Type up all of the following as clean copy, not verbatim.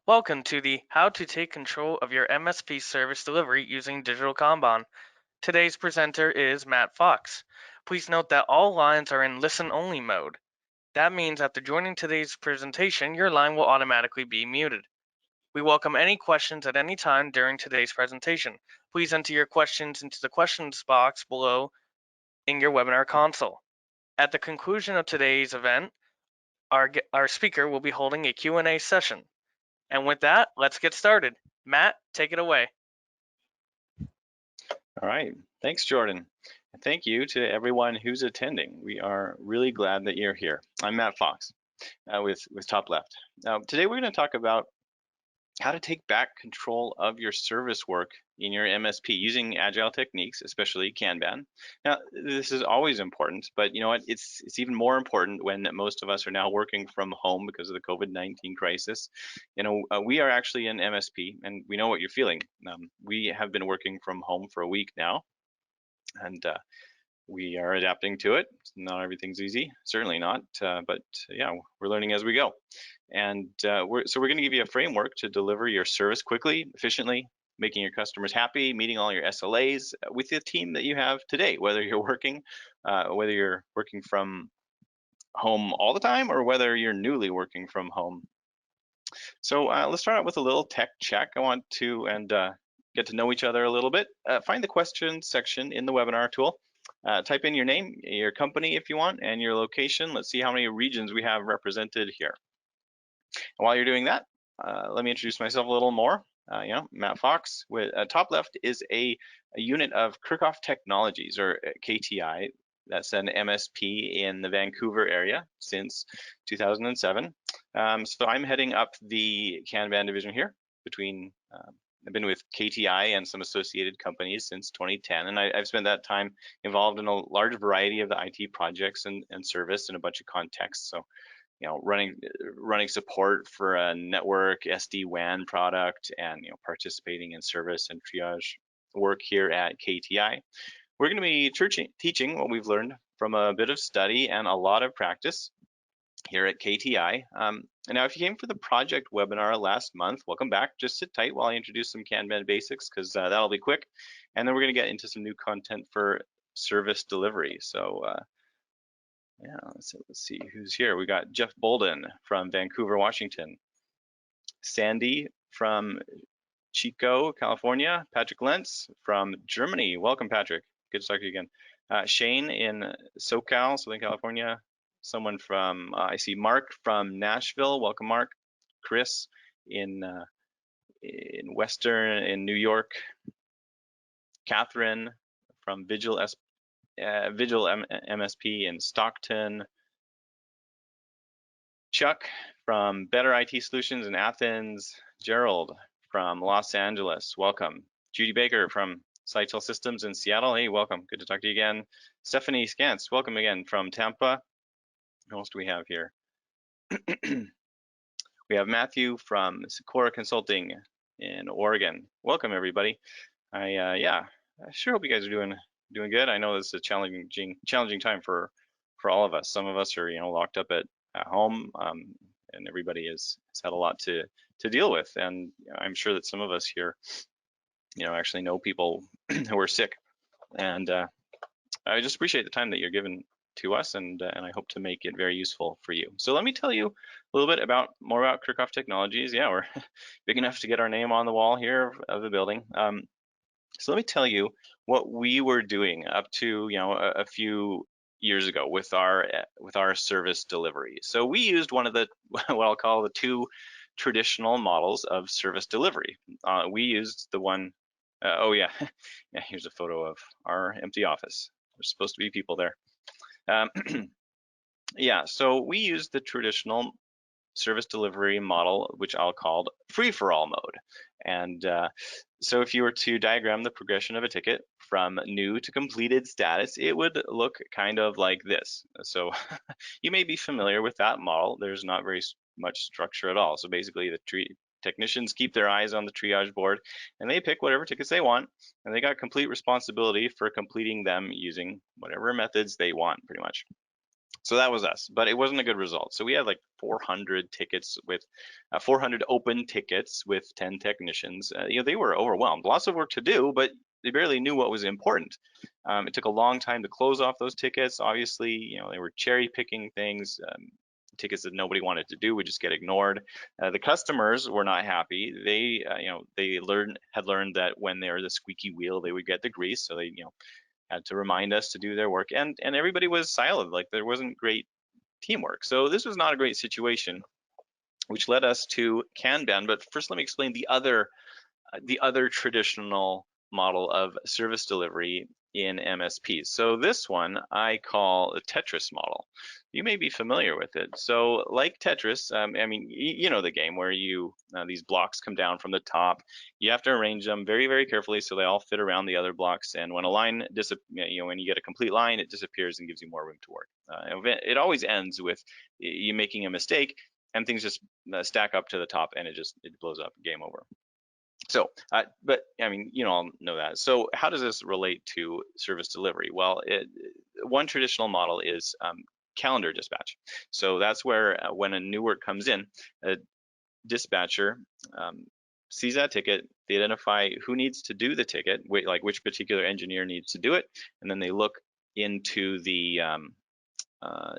Welcome to the How to Take Control of Your MSP Service Delivery Using Digital Kanban. Today's presenter is Matt Fox. Please note that all lines are in listen-only mode. That means after joining today's presentation, your line will automatically be muted. We welcome any questions at any time during today's presentation. Please enter your questions into the questions box below in your webinar console. At the conclusion of today's event, our speaker will be holding a Q&A session. And with that, let's get started. Matt, take it away. All right, thanks, Jordan. And thank you to everyone who's attending. We are really glad that you're here. I'm Matt Fox with Top Left. Now, today we're going to talk about how to take back control of your service work in your MSP using agile techniques, especially Kanban. Now, this is always important, but you know what? It's even more important when most of us are now working from home because of the COVID-19 crisis. We are actually an MSP, and we know what you're feeling. We have been working from home for a week now, and we are adapting to it. Not everything's easy, certainly not, but yeah, we're learning as we go. And we're going to give you a framework to deliver your service quickly, efficiently, making your customers happy, meeting all your SLAs with the team that you have today, whether you're working from home all the time or whether you're newly working from home. So let's start out with a little tech check. I want to get to know each other a little bit. Find the questions section in the webinar tool. Type in your name, your company if you want, and your location. Let's see how many regions we have represented here. And while you're doing that, let me introduce myself a little more. Matt Fox with Top Left is a unit of Kirchhoff Technologies, or KTI. That's an MSP in the Vancouver area since 2007. So I'm heading up the Kanban division here between I've been with KTI and some associated companies since 2010, and I've spent that time involved in a large variety of the IT projects and service in a bunch of contexts. So, running support for a network SD-WAN product, and participating in service and triage work here at KTI. We're going to be teaching what we've learned from a bit of study and a lot of practice here at KTI. And now if you came for the project webinar last month, welcome back. Just sit tight while I introduce some Kanban basics, because that'll be quick. And then we're going to get into some new content for service delivery. So yeah, let's see who's here. We got Jeff Bolden from Vancouver, Washington. Sandy from Chico, California. Patrick Lentz from Germany. Welcome, Patrick. Good to talk to you again. Shane in SoCal, Southern California. Someone from, I see Mark from Nashville. Welcome, Mark. Chris in New York. Catherine from Vigil MSP in Stockton. Chuck from Better IT Solutions in Athens. Gerald from Los Angeles. Welcome. Judy Baker from Sitel Systems in Seattle. Hey, welcome. Good to talk to you again. Stephanie Scantz, welcome again from Tampa. Who else do we have here? We have Matthew from Sikora Consulting in Oregon. Welcome, everybody. I sure hope you guys are doing good. I know this is a challenging time for all of us. Some of us are locked up at home, and everybody has had a lot to deal with. And I'm sure that some of us here, actually know people who are sick. And I just appreciate the time that you're given to us, and I hope to make it very useful for you. So let me tell you a little bit more about Kirchhoff Technologies. Yeah, we're big enough to get our name on the wall here of the building. So let me tell you what we were doing up to a few years ago with our service delivery. So we used one of the what I'll call the two traditional models of service delivery. We used the one. Oh yeah, yeah. Here's a photo of our empty office. There's supposed to be people there. Yeah, so we use the traditional service delivery model, which I'll call free-for-all mode. And so if you were to diagram the progression of a ticket from new to completed status, it would look kind of like this. So you may be familiar with that model. There's not very much structure at all. So basically the technicians keep their eyes on the triage board, and they pick whatever tickets they want, and they got complete responsibility for completing them using whatever methods they want, pretty much. So that was us, but it wasn't a good result. So we had like 400 tickets with 400 open tickets with 10 technicians. They were overwhelmed. Lots of work to do, but they barely knew what was important. It took a long time to close off those tickets. Obviously, they were cherry picking things. Tickets that nobody wanted to do would just get ignored. The customers were not happy. They had learned that when they're the squeaky wheel, they would get the grease. So they, had to remind us to do their work, and everybody was silent. Like there wasn't great teamwork. So this was not a great situation, which led us to Kanban. But first, let me explain the other traditional model of service delivery in MSPs. So this one I call the Tetris model. You may be familiar with it. So like Tetris, I mean, you know the game where these blocks come down from the top. You have to arrange them very, very carefully so they all fit around the other blocks. And when a line when you get a complete line, it disappears and gives you more room to work. It always ends with you making a mistake and things just stack up to the top and it blows up, game over. So, but I mean, all know that. So how does this relate to service delivery? Well, one traditional model is calendar dispatch. So that's where when a new work comes in, a dispatcher sees that ticket, they identify who needs to do the ticket, like which particular engineer needs to do it, and then they look into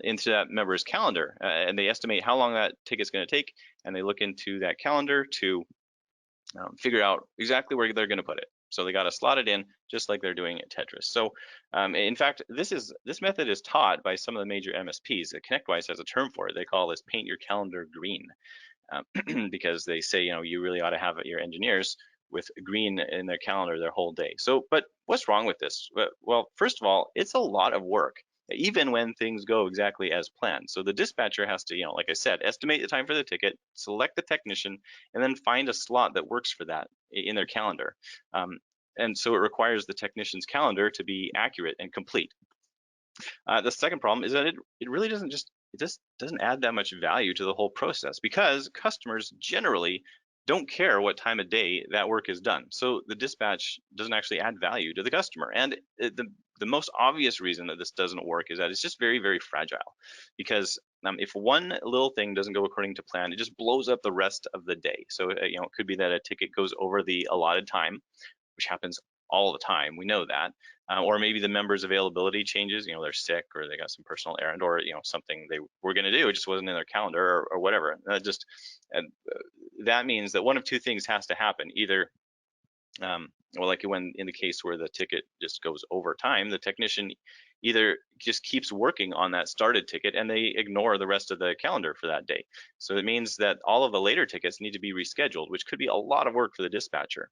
into that member's calendar and they estimate how long that ticket's going to take, and they look into that calendar to figure out exactly where they're going to put it. So they got to slot it in just like they're doing at Tetris. So in fact, this method is taught by some of the major MSPs. ConnectWise has a term for it. They call this paint your calendar green because they say, you really ought to have your engineers with green in their calendar their whole day. So, but what's wrong with this? Well, first of all, it's a lot of work, even when things go exactly as planned. So the dispatcher has to, like I said, estimate the time for the ticket, select the technician, and then find a slot that works for that in their calendar. And so it requires the technician's calendar to be accurate and complete. The second problem is that it really doesn't add that much value to the whole process because customers generally don't care what time of day that work is done. So the dispatch doesn't actually add value to the customer. And the most obvious reason that this doesn't work is that it's just very, very fragile. Because if one little thing doesn't go according to plan, it just blows up the rest of the day. So it could be that a ticket goes over the allotted time, which happens all the time. We know that. Or maybe the member's availability changes, they're sick or they got some personal errand or, something they were going to do, it just wasn't in their calendar or whatever. That means that one of two things has to happen. Either, well, like when in the case where the ticket just goes over time, the technician either just keeps working on that started ticket and they ignore the rest of the calendar for that day. So it means that all of the later tickets need to be rescheduled, which could be a lot of work for the dispatcher.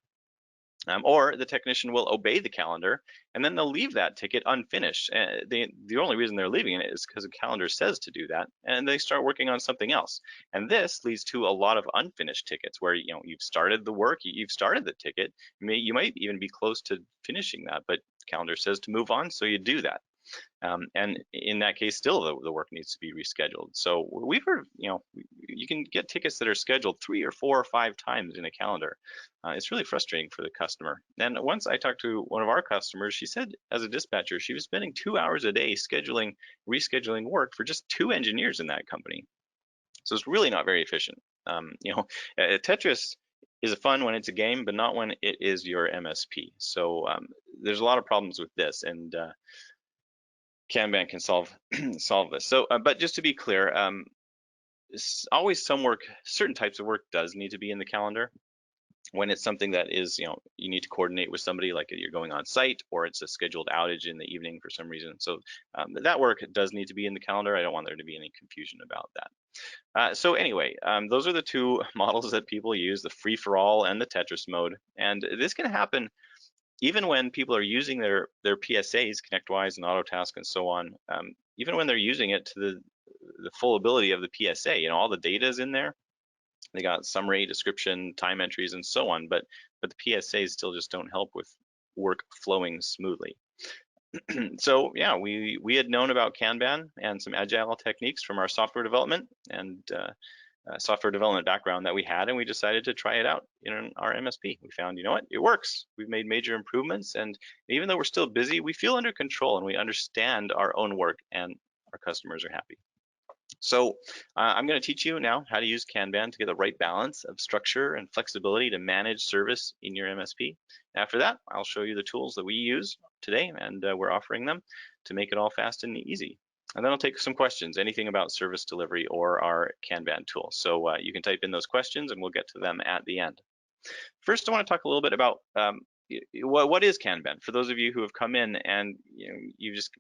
Or the technician will obey the calendar and then they'll leave that ticket unfinished. The only reason they're leaving it is because the calendar says to do that, and they start working on something else. And this leads to a lot of unfinished tickets where you've started the work, you've started the ticket, you might even be close to finishing that, but the calendar says to move on, so you do that. And in that case, still the work needs to be rescheduled. So we've heard, you can get tickets that are scheduled 3 or 4 or 5 times in a calendar. It's really frustrating for the customer. And once I talked to one of our customers, she said as a dispatcher, she was spending 2 hours a day rescheduling work for just 2 engineers in that company. So it's really not very efficient. Tetris is fun when it's a game, but not when it is your MSP. So there's a lot of problems with this, and Kanban can solve this. So, but just to be clear, always certain types of work does need to be in the calendar. When it's something that is, you need to coordinate with somebody, like you're going on site, or it's a scheduled outage in the evening for some reason. So that work does need to be in the calendar. I don't want there to be any confusion about that. So anyway, those are the two models that people use: the free-for-all and the Tetris mode. And this can happen even when people are using their PSAs, ConnectWise and Autotask and so on, even when they're using it to the full ability of the PSA, all the data is in there. They got summary, description, time entries, and so on, but the PSAs still just don't help with work flowing smoothly. So yeah, we had known about Kanban and some agile techniques from our software development and software development background that we had, and we decided to try it out in our MSP. We found, what, it works. We've made major improvements, and even though we're still busy, we feel under control and we understand our own work and our customers are happy. So I'm going to teach you now how to use Kanban to get the right balance of structure and flexibility to manage service in your MSP. After that, I'll show you the tools that we use today, and we're offering them to make it all fast and easy. And then I'll take some questions, anything about service delivery or our Kanban tool. So you can type in those questions and we'll get to them at the end. First, I want to talk a little bit about what is Kanban. For those of you who have come in and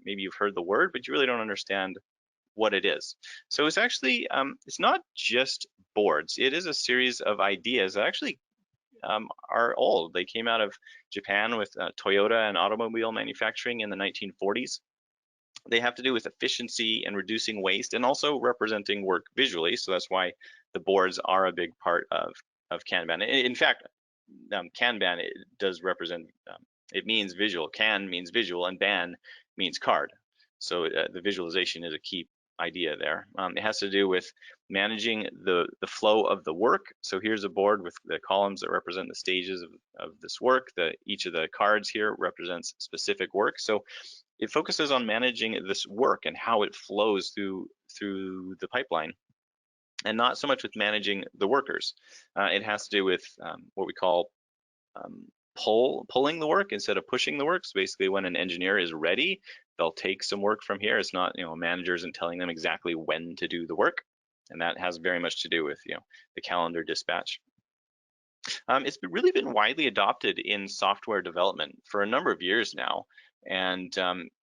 maybe you've heard the word, but you really don't understand what it is. So it's actually, it's not just boards. It is a series of ideas that actually are old. They came out of Japan with Toyota and automobile manufacturing in the 1940s. They have to do with efficiency and reducing waste and also representing work visually. So that's why the boards are a big part of Kanban. In fact, Kanban, it does represent, it means visual. Kan means visual and ban means card. So the visualization is a key idea there. It has to do with managing the flow of the work. So here's a board with the columns that represent the stages of this work. Each of the cards here represents specific work. So it focuses on managing this work and how it flows through the pipeline, and not so much with managing the workers. It has to do with what we call pulling the work instead of pushing the work. So basically, when an engineer is ready, they'll take some work from here. It's not, a manager isn't telling them exactly when to do the work, and that has very much to do with the calendar dispatch. It's really been widely adopted in software development for a number of years now, and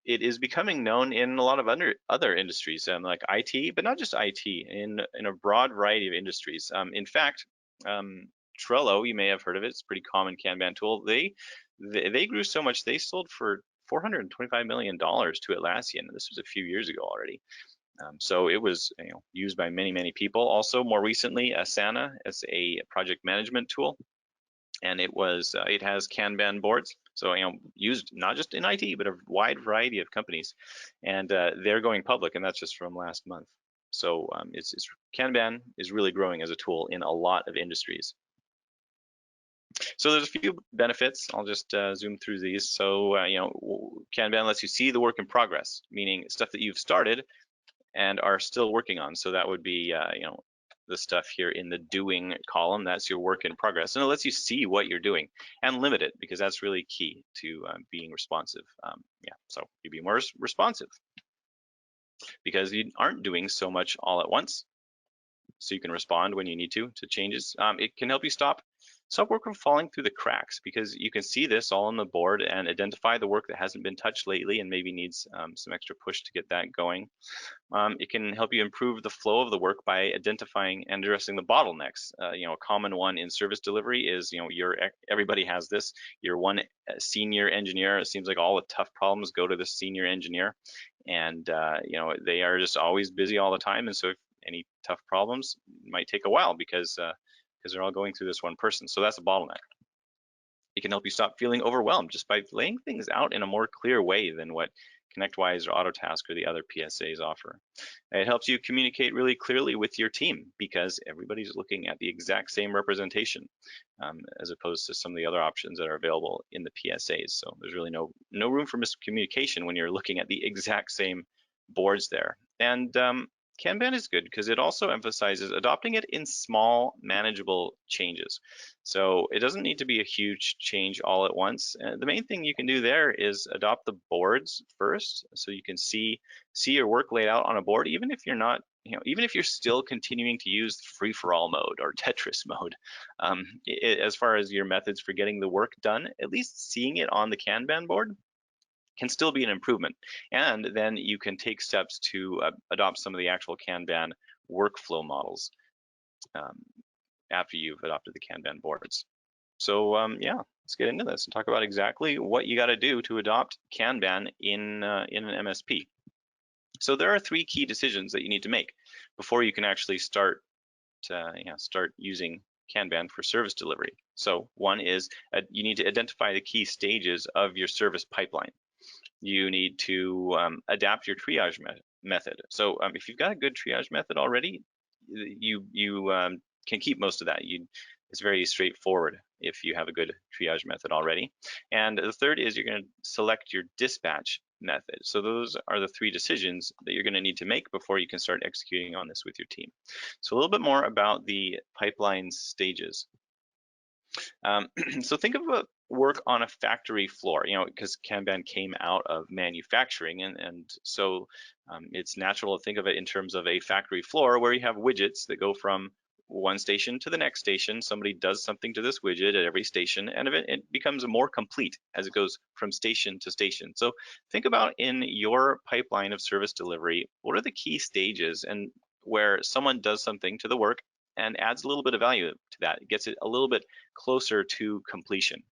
it is becoming known in a lot of other industries, like IT, but not just IT, in a broad variety of industries. In fact, Trello, you may have heard of it. It's a pretty common Kanban tool. They grew so much, they sold for $425 million to Atlassian. This was a few years ago already. So it was used by many people. Also, more recently, Asana as a project management tool, and it has Kanban boards. So used not just in IT, but a wide variety of companies, and they're going public, and that's just from last month. So Kanban is really growing as a tool in a lot of industries. So there's a few benefits. I'll just zoom through these. So Kanban lets you see the work in progress, meaning stuff that you've started and are still working on. So that would be the stuff here in the doing column. That's your work in progress, and it lets you see what you're doing and limit it, because that's really key to being responsive. So you be more responsive because you aren't doing so much all at once. So you can respond when you need to changes. It can help you stop work from falling through the cracks, because you can see this all on the board and identify the work that hasn't been touched lately and maybe needs some extra push to get that going. It can help you improve the flow of the work by identifying and addressing the bottlenecks. A common one in service delivery is, everybody has this. You're one senior engineer. It seems like all the tough problems go to the senior engineer, and they are just always busy all the time. And so if any tough problems, it might take a while because they're all going through this one person. So that's a bottleneck. It can help you stop feeling overwhelmed just by laying things out in a more clear way than what ConnectWise or Autotask or the other PSAs offer. It helps you communicate really clearly with your team, because everybody's looking at the exact same representation, as opposed to some of the other options that are available in the PSAs. So there's really no room for miscommunication when you're looking at the exact same boards there. And Kanban is good because it also emphasizes adopting it in small, manageable changes. So it doesn't need to be a huge change all at once. The main thing you can do there is adopt the boards first, so you can see your work laid out on a board, even if you're not, even if you're still continuing to use free-for-all mode or Tetris mode. As far as your methods for getting the work done, at least seeing it on the Kanban board can still be an improvement. And then you can take steps to adopt some of the actual Kanban workflow models after you've adopted the Kanban boards. So yeah, let's get into this and talk about exactly what you got to do to adopt Kanban in an MSP. So there are 3 key decisions that you need to make before you can actually start using Kanban for service delivery. So one is you need to identify the key stages of your service pipeline. You need to adapt your triage method. So if you've got a good triage method already, you can keep most of that. It's very straightforward if you have a good triage method already. And the third is you're going to select your dispatch method. So those are the 3 decisions that you're going to need to make before you can start executing on this with your team. So a little bit more about the pipeline stages. So think of work on a factory floor, because Kanban came out of manufacturing, and so it's natural to think of it in terms of a factory floor where you have widgets that go from one station to the next station. Somebody does something to this widget at every station, and it becomes more complete as it goes from station to station. So think about in your pipeline of service delivery, what are the key stages and where someone does something to the work and adds a little bit of value to that. It gets it a little bit closer to completion.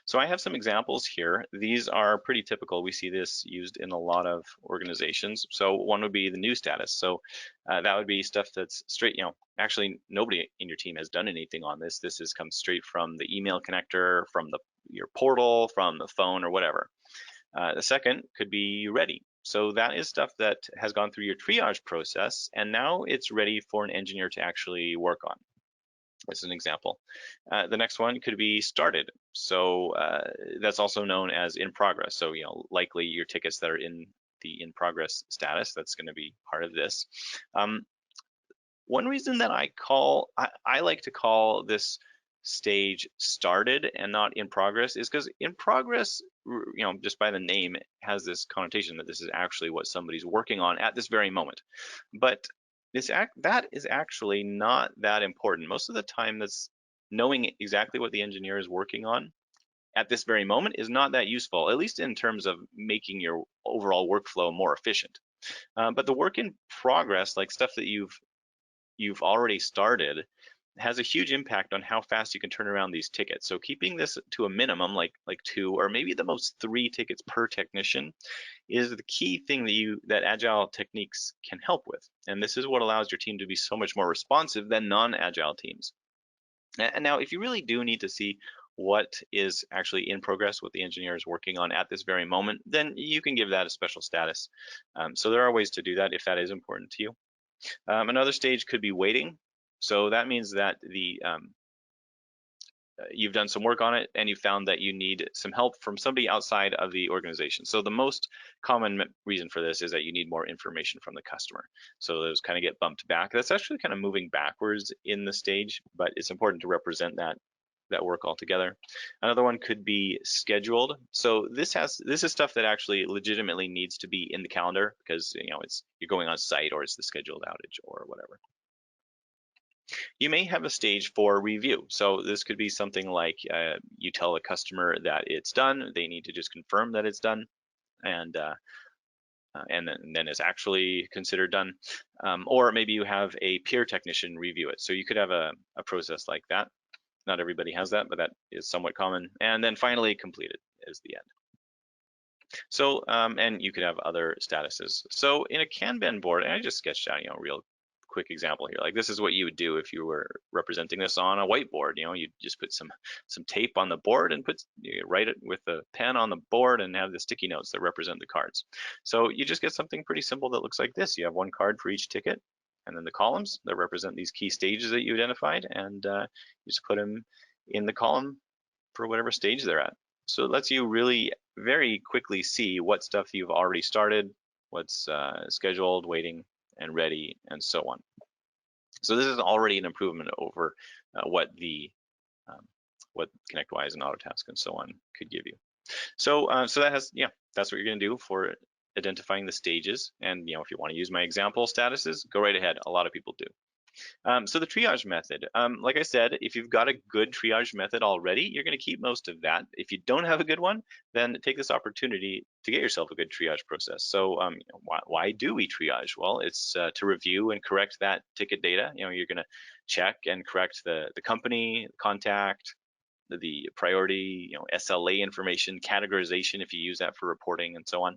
So I have some examples here. These are pretty typical. We see this used in a lot of organizations. So one would be the new status. So that would be stuff that's straight, actually nobody in your team has done anything on this. This has come straight from the email connector, from your portal, from the phone or whatever. The second could be ready. So that is stuff that has gone through your triage process, and now it's ready for an engineer to actually work on. As an example. The next one could be started. So that's also known as in progress. So, likely your tickets that are in the in progress status, that's going to be part of this. One reason that I like to call this stage started and not in progress is because in progress, just by the name, has this connotation that this is actually what somebody's working on at this very moment. But that is actually not that important. Most of the time, that's knowing exactly what the engineer is working on at this very moment is not that useful, at least in terms of making your overall workflow more efficient. But the work in progress, like stuff that you've already started, has a huge impact on how fast you can turn around these tickets. So keeping this to a minimum, like 2 or maybe the most 3 tickets per technician, is the key thing that agile techniques can help with. And this is what allows your team to be so much more responsive than non-agile teams. And now, if you really do need to see what is actually in progress, what the engineer is working on at this very moment, then you can give that a special status. So there are ways to do that if that is important to you. Another stage could be waiting. So that means that you've done some work on it and you found that you need some help from somebody outside of the organization. So the most common reason for this is that you need more information from the customer. So those kind of get bumped back. That's actually kind of moving backwards in the stage, but it's important to represent that work altogether. Another one could be scheduled. So this is stuff that actually legitimately needs to be in the calendar because you're going on site or it's the scheduled outage or whatever. You may have a stage for review. So this could be something like you tell a customer that it's done. They need to just confirm that it's done, and then it's actually considered done. Or maybe you have a peer technician review it. So you could have a process like that. Not everybody has that, but that is somewhat common. And then finally completed is the end. So, and you could have other statuses. So in a Kanban board, and I just sketched out, real quick example here. Like this is what you would do if you were representing this on a whiteboard. You just put some tape on the board and you write it with a pen on the board and have the sticky notes that represent the cards. So you just get something pretty simple that looks like this. You have one card for each ticket, and then the columns that represent these key stages that you identified, and you just put them in the column for whatever stage they're at. So it lets you really very quickly see what stuff you've already started, what's scheduled, waiting, and ready, and so on. So this is already an improvement over what ConnectWise and Autotask and so on could give you. So that's what you're going to do for identifying the stages. And if you want to use my example statuses, go right ahead. A lot of people do. So the triage method, like I said, if you've got a good triage method already, you're going to keep most of that. If you don't have a good one, then take this opportunity to get yourself a good triage process. So why do we triage? Well, it's to review and correct that ticket data. You're going to check and correct the company, contact, the priority, SLA information, categorization if you use that for reporting and so on.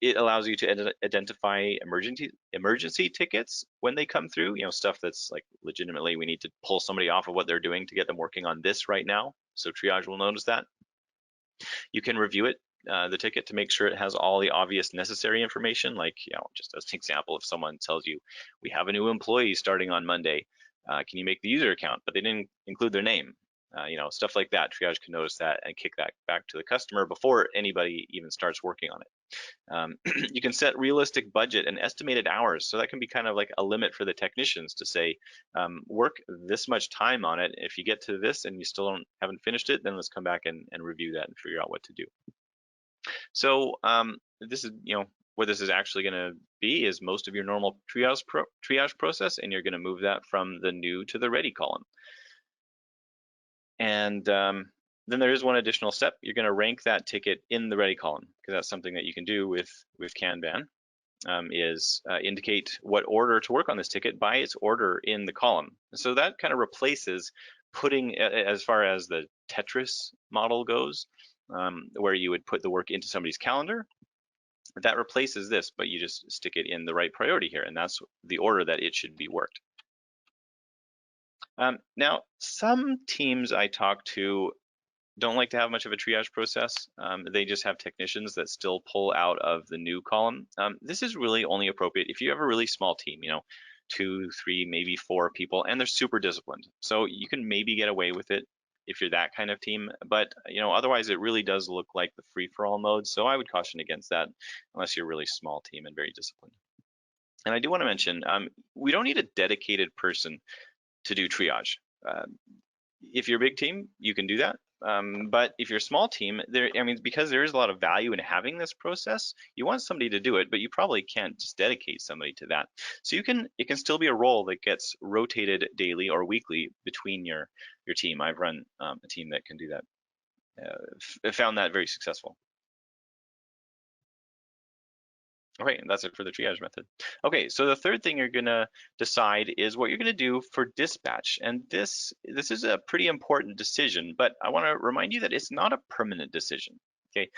It allows you to identify emergency tickets when they come through, stuff that's like legitimately we need to pull somebody off of what they're doing to get them working on this right now. So triage will notice that. You can review it, the ticket, to make sure it has all the obvious necessary information. Like, just as an example, if someone tells you we have a new employee starting on Monday, can you make the user account, but they didn't include their name? Stuff like that. Triage can notice that and kick that back to the customer before anybody even starts working on it. You can set realistic budget and estimated hours. So that can be kind of like a limit for the technicians to say, work this much time on it. If you get to this and you still haven't finished it, then let's come back and review that and figure out what to do. So this is, what this is actually going to be is most of your normal triage process, and you're going to move that from the new to the ready column. And then there is one additional step. You're going to rank that ticket in the ready column, because that's something that you can do with Kanban, is indicate what order to work on this ticket by its order in the column. So that kind of replaces putting, as far as the Tetris model goes, where you would put the work into somebody's calendar. That replaces this, but you just stick it in the right priority here, and that's the order that it should be worked. Now, some teams I talk to don't like to have much of a triage process. They just have technicians that still pull out of the new column. This is really only appropriate if you have a really small team, 2, 3, maybe 4 people, and they're super disciplined. So you can maybe get away with it if you're that kind of team, but otherwise it really does look like the free-for-all mode. So I would caution against that unless you're a really small team and very disciplined. And I do want to mention, we don't need a dedicated person to do triage. If you're a big team, you can do that. But if you're a small team, because there is a lot of value in having this process, you want somebody to do it, but you probably can't just dedicate somebody to that. So it can still be a role that gets rotated daily or weekly between your team. I've run a team that can do that. Found that very successful. Okay, and that's it for the triage method. Okay, so the third thing you're gonna decide is what you're gonna do for dispatch. And this is a pretty important decision, but I wanna remind you that it's not a permanent decision, okay?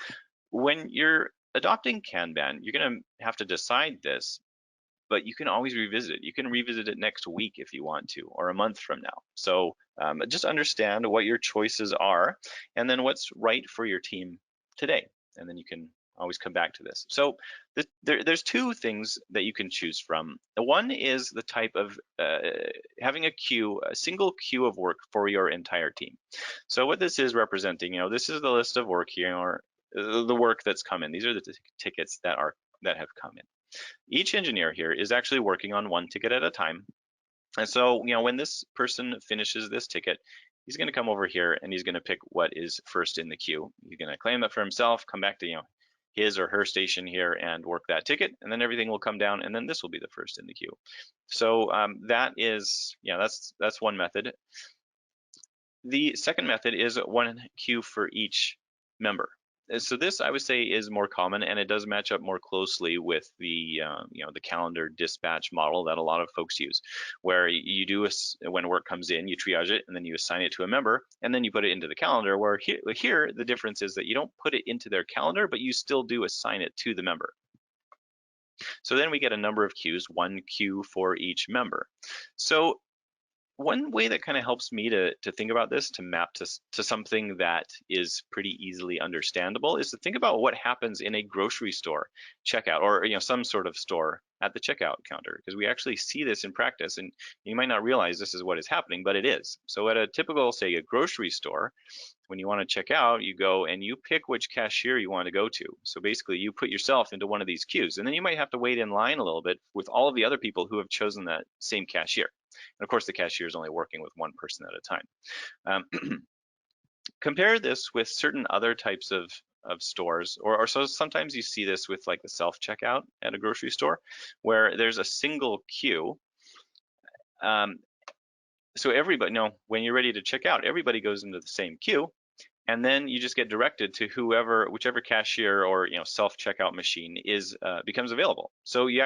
When you're adopting Kanban, you're gonna have to decide this, but you can always revisit it. You can revisit it next week if you want to, or a month from now. So just understand what your choices are, and then what's right for your team today. And then you can always come back to this. So there's 2 things that you can choose from. One is the type of having a single queue of work for your entire team. So what this is representing, this is the list of work here, or the work that's come in. These are the tickets that have come in. Each engineer here is actually working on one ticket at a time. And so, when this person finishes this ticket, he's going to come over here and he's going to pick what is first in the queue. He's going to claim that for himself, come back to his or her station here and work that ticket, and then everything will come down, and then this will be the first in the queue. So that is, that's one method. The second method is one queue for each member. So this, I would say, is more common, and it does match up more closely with the the calendar dispatch model that a lot of folks use, where you do when work comes in, you triage it, and then you assign it to a member, and then you put it into the calendar. Where here the difference is that you don't put it into their calendar, but you still do assign it to the member. So then we get a number of queues, one queue for each member. So one way that kind of helps me to think about this, to map to something that is pretty easily understandable, is to think about what happens in a grocery store checkout, or some sort of store at the checkout counter, because we actually see this in practice, and you might not realize this is what is happening, but it is. So at a typical, say, a grocery store, when you want to check out, you go and you pick which cashier you want to go to. So basically you put yourself into one of these queues, and then you might have to wait in line a little bit with all of the other people who have chosen that same cashier. And of course, the cashier is only working with one person at a time. Compare this with certain other types of stores, or so sometimes you see this with like the self-checkout at a grocery store, where there's a single queue. So everybody, when you're ready to check out, everybody goes into the same queue, and then you just get directed to whichever cashier or self-checkout machine becomes available. So you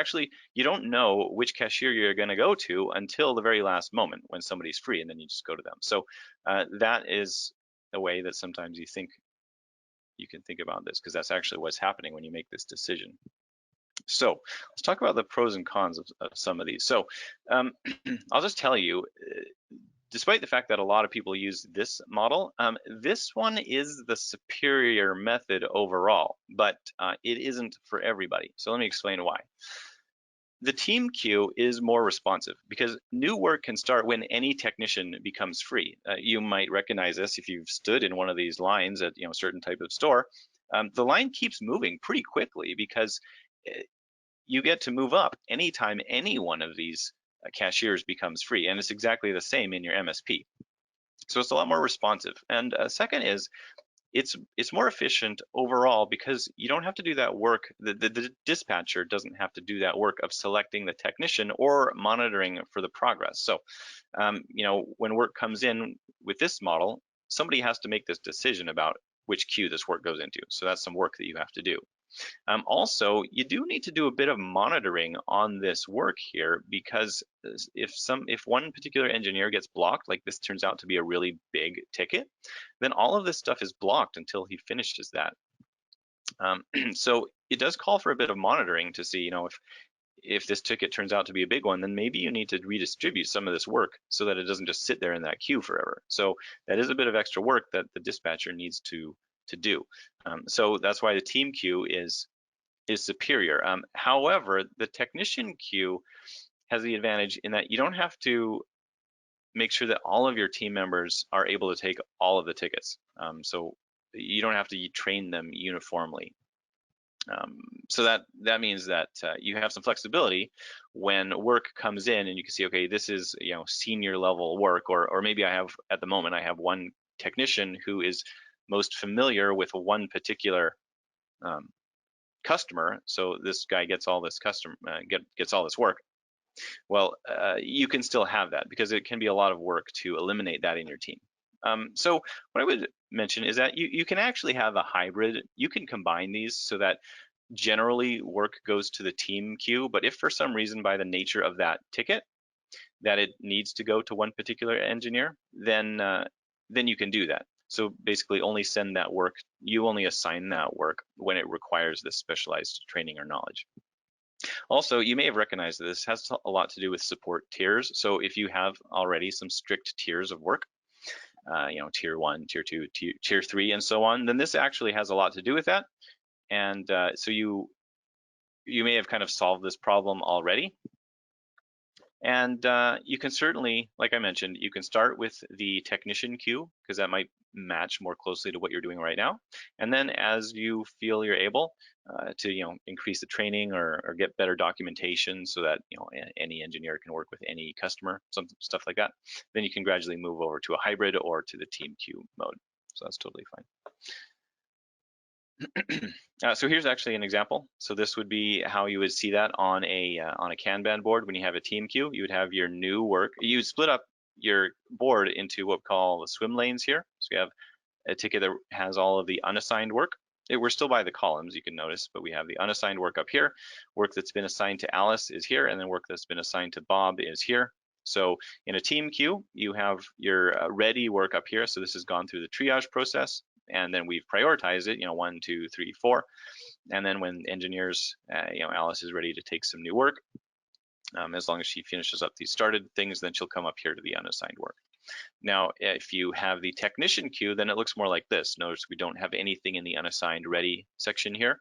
don't know which cashier you're going to go to until the very last moment when somebody's free, and then you just go to them. So that is a way that sometimes you can think about this, because that's actually what's happening when you make this decision. So let's talk about the pros and cons of some of these. So I'll just tell you, despite the fact that a lot of people use this model, this one is the superior method overall, but it isn't for everybody. So let me explain why. The team queue is more responsive because new work can start when any technician becomes free. You might recognize this if you've stood in one of these lines at a certain type of store. The line keeps moving pretty quickly because you get to move up anytime any one of these cashiers becomes free, and it's exactly the same in your MSP. So it's a lot more responsive. And second is it's more efficient overall because you don't have to do that work. The dispatcher doesn't have to do that work of selecting the technician or monitoring for the progress. So, when work comes in with this model, somebody has to make this decision about which queue this work goes into. So that's some work that you have to do. Also, you do need to do a bit of monitoring on this work here because if one particular engineer gets blocked, like this turns out to be a really big ticket, then all of this stuff is blocked until he finishes that. So it does call for a bit of monitoring to see, if this ticket turns out to be a big one, then maybe you need to redistribute some of this work so that it doesn't just sit there in that queue forever. So that is a bit of extra work that the dispatcher needs to do. So that's why the team queue is superior. However, the technician queue has the advantage in that you don't have to make sure that all of your team members are able to take all of the tickets. So you don't have to train them uniformly. So that means that you have some flexibility when work comes in, and you can see, okay, this is senior level work, or maybe I have at the moment I have one technician who is most familiar with one particular customer, so this guy gets all this gets all this work. Well, you can still have that because it can be a lot of work to eliminate that in your team. So what I would mention is that you can actually have a hybrid. You can combine these so that generally work goes to the team queue, but if for some reason by the nature of that ticket that it needs to go to one particular engineer, then you can do that. So basically only send that work, you only assign that work when it requires this specialized training or knowledge. Also, you may have recognized that this has a lot to do with support tiers. So if you have already some strict tiers of work, tier 1, tier 2, tier 3, and so on, then this actually has a lot to do with that. And so you may have kind of solved this problem already. And you can certainly, like I mentioned, you can start with the technician queue because that might match more closely to what you're doing right now. And then as you feel you're able to increase the training or get better documentation so that any engineer can work with any customer, some stuff like that, then you can gradually move over to a hybrid or to the team queue mode. So that's totally fine. So here's actually an example. So this would be how you would see that on a Kanban board when you have a team queue. You would have your new work. You would split up your board into what we call the swim lanes here. So we have a ticket that has all of the unassigned work. We're still by the columns, you can notice, but we have the unassigned work up here. Work that's been assigned to Alice is here, and then work that's been assigned to Bob is here. So in a team queue, you have your ready work up here. So this has gone through the triage process, and then we've prioritized it, 1, 2, 3, 4. And then when engineers, Alice is ready to take some new work, as long as she finishes up these started things, then she'll come up here to the unassigned work. Now, if you have the technician queue, then it looks more like this. Notice we don't have anything in the unassigned ready section here.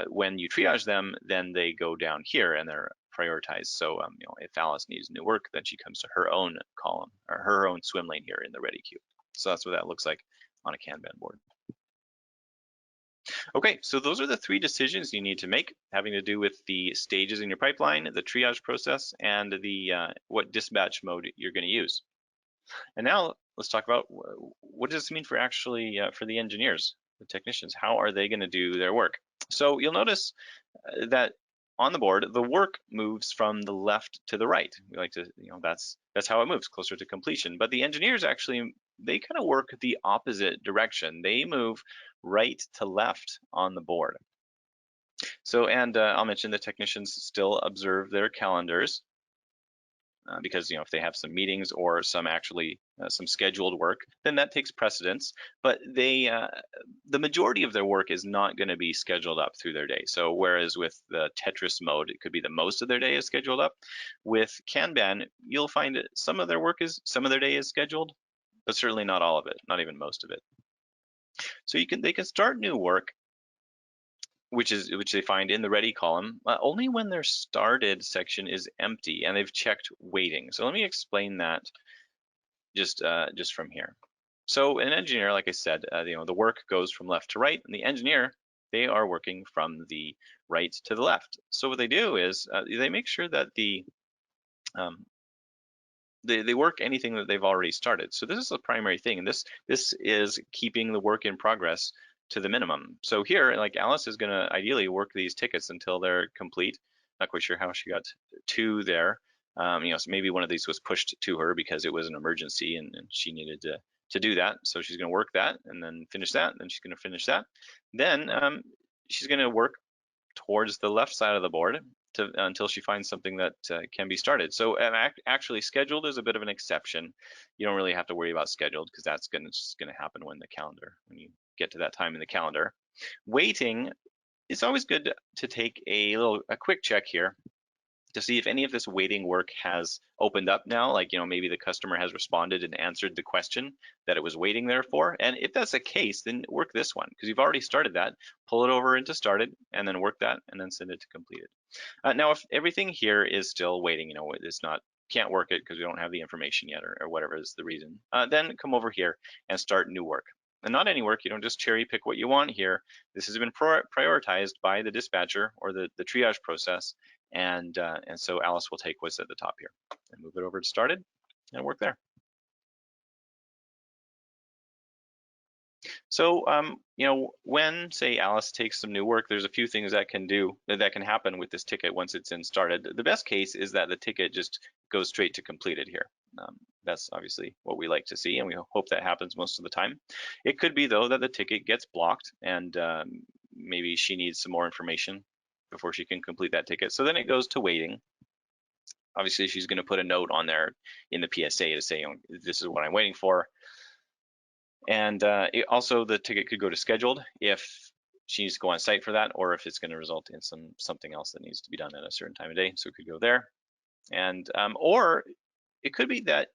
When you triage them, then they go down here and they're prioritized. So, if Alice needs new work, then she comes to her own column or her own swim lane here in the ready queue. So that's what that looks like on a Kanban board. Okay, so those are the 3 decisions you need to make, having to do with the stages in your pipeline, the triage process, and the what dispatch mode you're going to use. And now let's talk about what does this mean for actually for the engineers, the technicians. How are they going to do their work? So you'll notice that on the board, the work moves from the left to the right. We like to, that's how it moves, closer to completion. But the engineers actually, they kind of work the opposite direction. They move right to left on the board. So, and I'll mention the technicians still observe their calendars. Because if they have some meetings or some scheduled work, then that takes precedence. But the majority of their work is not going to be scheduled up through their day. So whereas with the Tetris mode, it could be the most of their day is scheduled up. With Kanban, you'll find that some of their day is scheduled, but certainly not all of it, not even most of it. So they can start new work which they find in the ready column, only when their started section is empty and they've checked waiting. So let me explain that just from here. So an engineer, like I said, the work goes from left to right, and the engineer, they are working from the right to the left. So what they do is they make sure that um, they work anything that they've already started. So this is the primary thing, and this is keeping the work in progress to the minimum. So here, like Alice is going to ideally work these tickets until they're complete. Not quite sure how she got 2 there. So maybe one of these was pushed to her because it was an emergency and she needed to do that. So she's going to work that and then finish that. Then she's going to finish that. Then she's going to work towards the left side of the board until she finds something that can be started. So actually scheduled is a bit of an exception. You don't really have to worry about scheduled because that's just going to happen when you get to that time in the calendar. Waiting, it's always good to take a quick check here to see if any of this waiting work has opened up now, like, maybe the customer has responded and answered the question that it was waiting there for. And if that's the case, then work this one because you've already started that. Pull it over into started and then work that and then send it to completed. Now, if everything here is still waiting, it's not, can't work it because we don't have the information yet or whatever is the reason, then come over here and start new work. And not any work, you don't just cherry pick what you want here. This has been prioritized by the dispatcher or the triage process. And so Alice will take what's at the top here and move it over to started and work there. So, when, say, Alice takes some new work, there's a few things that can happen with this ticket once it's in started. The best case is that the ticket just goes straight to completed here. That's obviously what we like to see, and we hope that happens most of the time. It could be, though, that the ticket gets blocked, and maybe she needs some more information before she can complete that ticket. So then it goes to waiting. Obviously, she's going to put a note on there in the PSA to say, this is what I'm waiting for. And also the ticket could go to scheduled if she needs to go on site for that, or if it's going to result in something else that needs to be done at a certain time of day. So it could go there. And or it could be that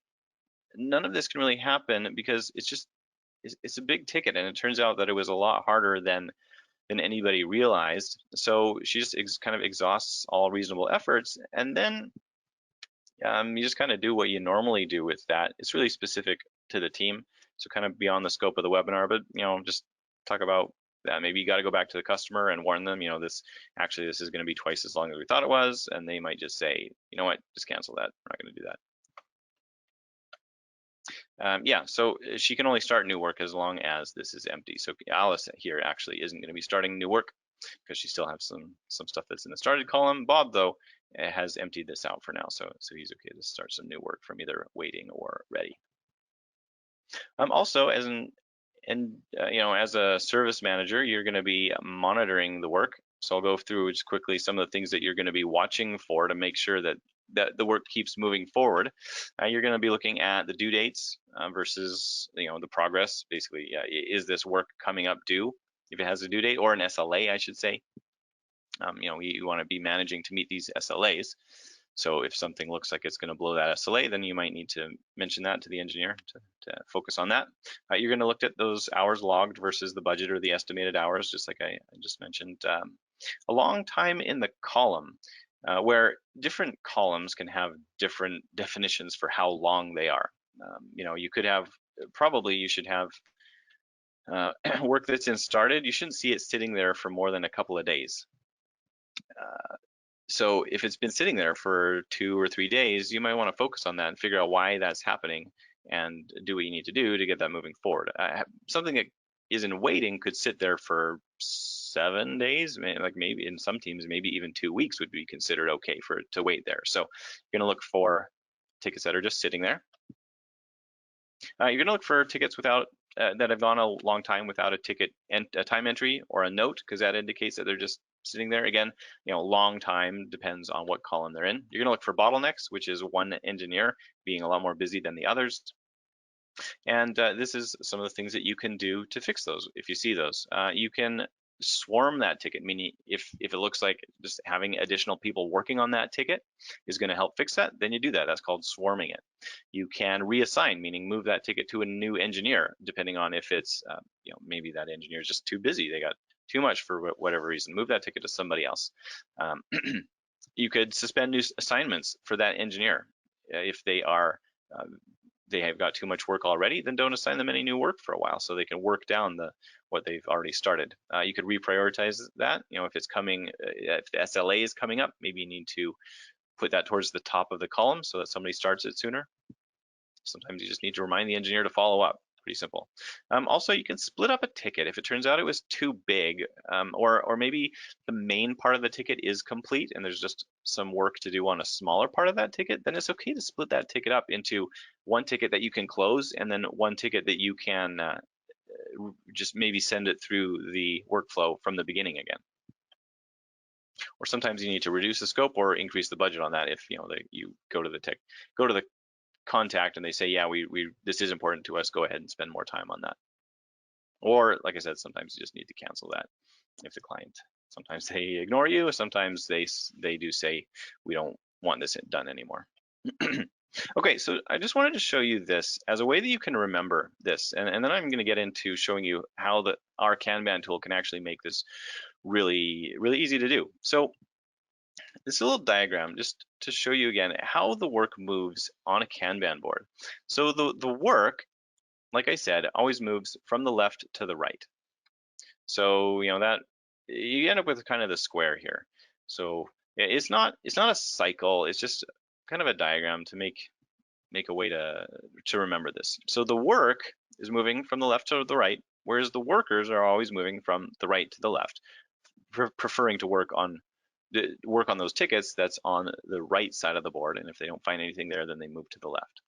none of this can really happen because it's a big ticket, and it turns out that it was a lot harder than anybody realized. So she just kind of exhausts all reasonable efforts, and then you just kind of do what you normally do with that. It's really specific to the team, so kind of beyond the scope of the webinar, but just talk about that. Maybe you got to go back to the customer and warn them, this is going to be twice as long as we thought it was, and they might just say, you know what, just cancel that. We're not going to do that. So she can only start new work as long as this is empty. So Alice here actually isn't going to be starting new work because she still has some stuff that's in the started column. Bob, though, has emptied this out for now, so he's okay to start some new work from either waiting or ready. Also, as a service manager, you're going to be monitoring the work. So I'll go through just quickly some of the things that you're going to be watching for to make sure that the work keeps moving forward. You're going to be looking at the due dates versus the progress. Basically, is this work coming up due? If it has a due date, or an SLA, I should say. You want to be managing to meet these SLAs. So if something looks like it's going to blow that SLA, then you might need to mention that to the engineer to focus on that. You're going to look at those hours logged versus the budget or the estimated hours, just like I just mentioned. A long time in the column, where different columns can have different definitions for how long they are. You could have, probably you should have work that's in started. You shouldn't see it sitting there for more than a couple of days. So if it's been sitting there for 2 or 3 days, you might want to focus on that and figure out why that's happening and do what you need to do to get that moving forward. Something that is in waiting could sit there for 7 days, like maybe in some teams, maybe even 2 weeks would be considered okay to wait there. So you're gonna look for tickets that are just sitting there. You're gonna look for tickets without that have gone a long time without a ticket and a time entry or a note, because that indicates that they're just sitting there. Again, long time depends on what column they're in. You're gonna look for bottlenecks, which is one engineer being a lot more busy than the others. And this is some of the things that you can do to fix those if you see those. You can swarm that ticket, meaning if it looks like just having additional people working on that ticket is going to help fix that, then you do that. That's called swarming it. You can reassign, meaning move that ticket to a new engineer, depending on if it's maybe that engineer is just too busy. They got too much for whatever reason, move that ticket to somebody else. You could suspend new assignments for that engineer. If they have got too much work already, then don't assign them any new work for a while so they can work down what they've already started. You could reprioritize that. If it's coming, if the SLA is coming up, maybe you need to put that towards the top of the column so that somebody starts it sooner. Sometimes you just need to remind the engineer to follow up. Pretty simple. Also, you can split up a ticket if it turns out it was too big, or maybe the main part of the ticket is complete and there's just some work to do on a smaller part of that ticket. Then it's okay to split that ticket up into one ticket that you can close and then one ticket that you can just maybe send it through the workflow from the beginning again. Or sometimes you need to reduce the scope or increase the budget on that if you go to the contact and they say, yeah, this is important to us, go ahead and spend more time on that. Or like I said, sometimes you just need to cancel that if the client, sometimes they ignore you, sometimes they do say, we don't want this done anymore. Okay, so I just wanted to show you this as a way that you can remember this, and then I'm going to get into showing you how our Kanban tool can actually make this really, really easy to do. So this is a little diagram just to show you again how the work moves on a Kanban board. So the work, like I said, always moves from the left to the right. So that you end up with kind of the square here. So it's not a cycle, it's just kind of a diagram to make a way to remember this. So the work is moving from the left to the right, whereas the workers are always moving from the right to the left, preferring to work on those tickets that's on the right side of the board, and if they don't find anything there, then they move to the left.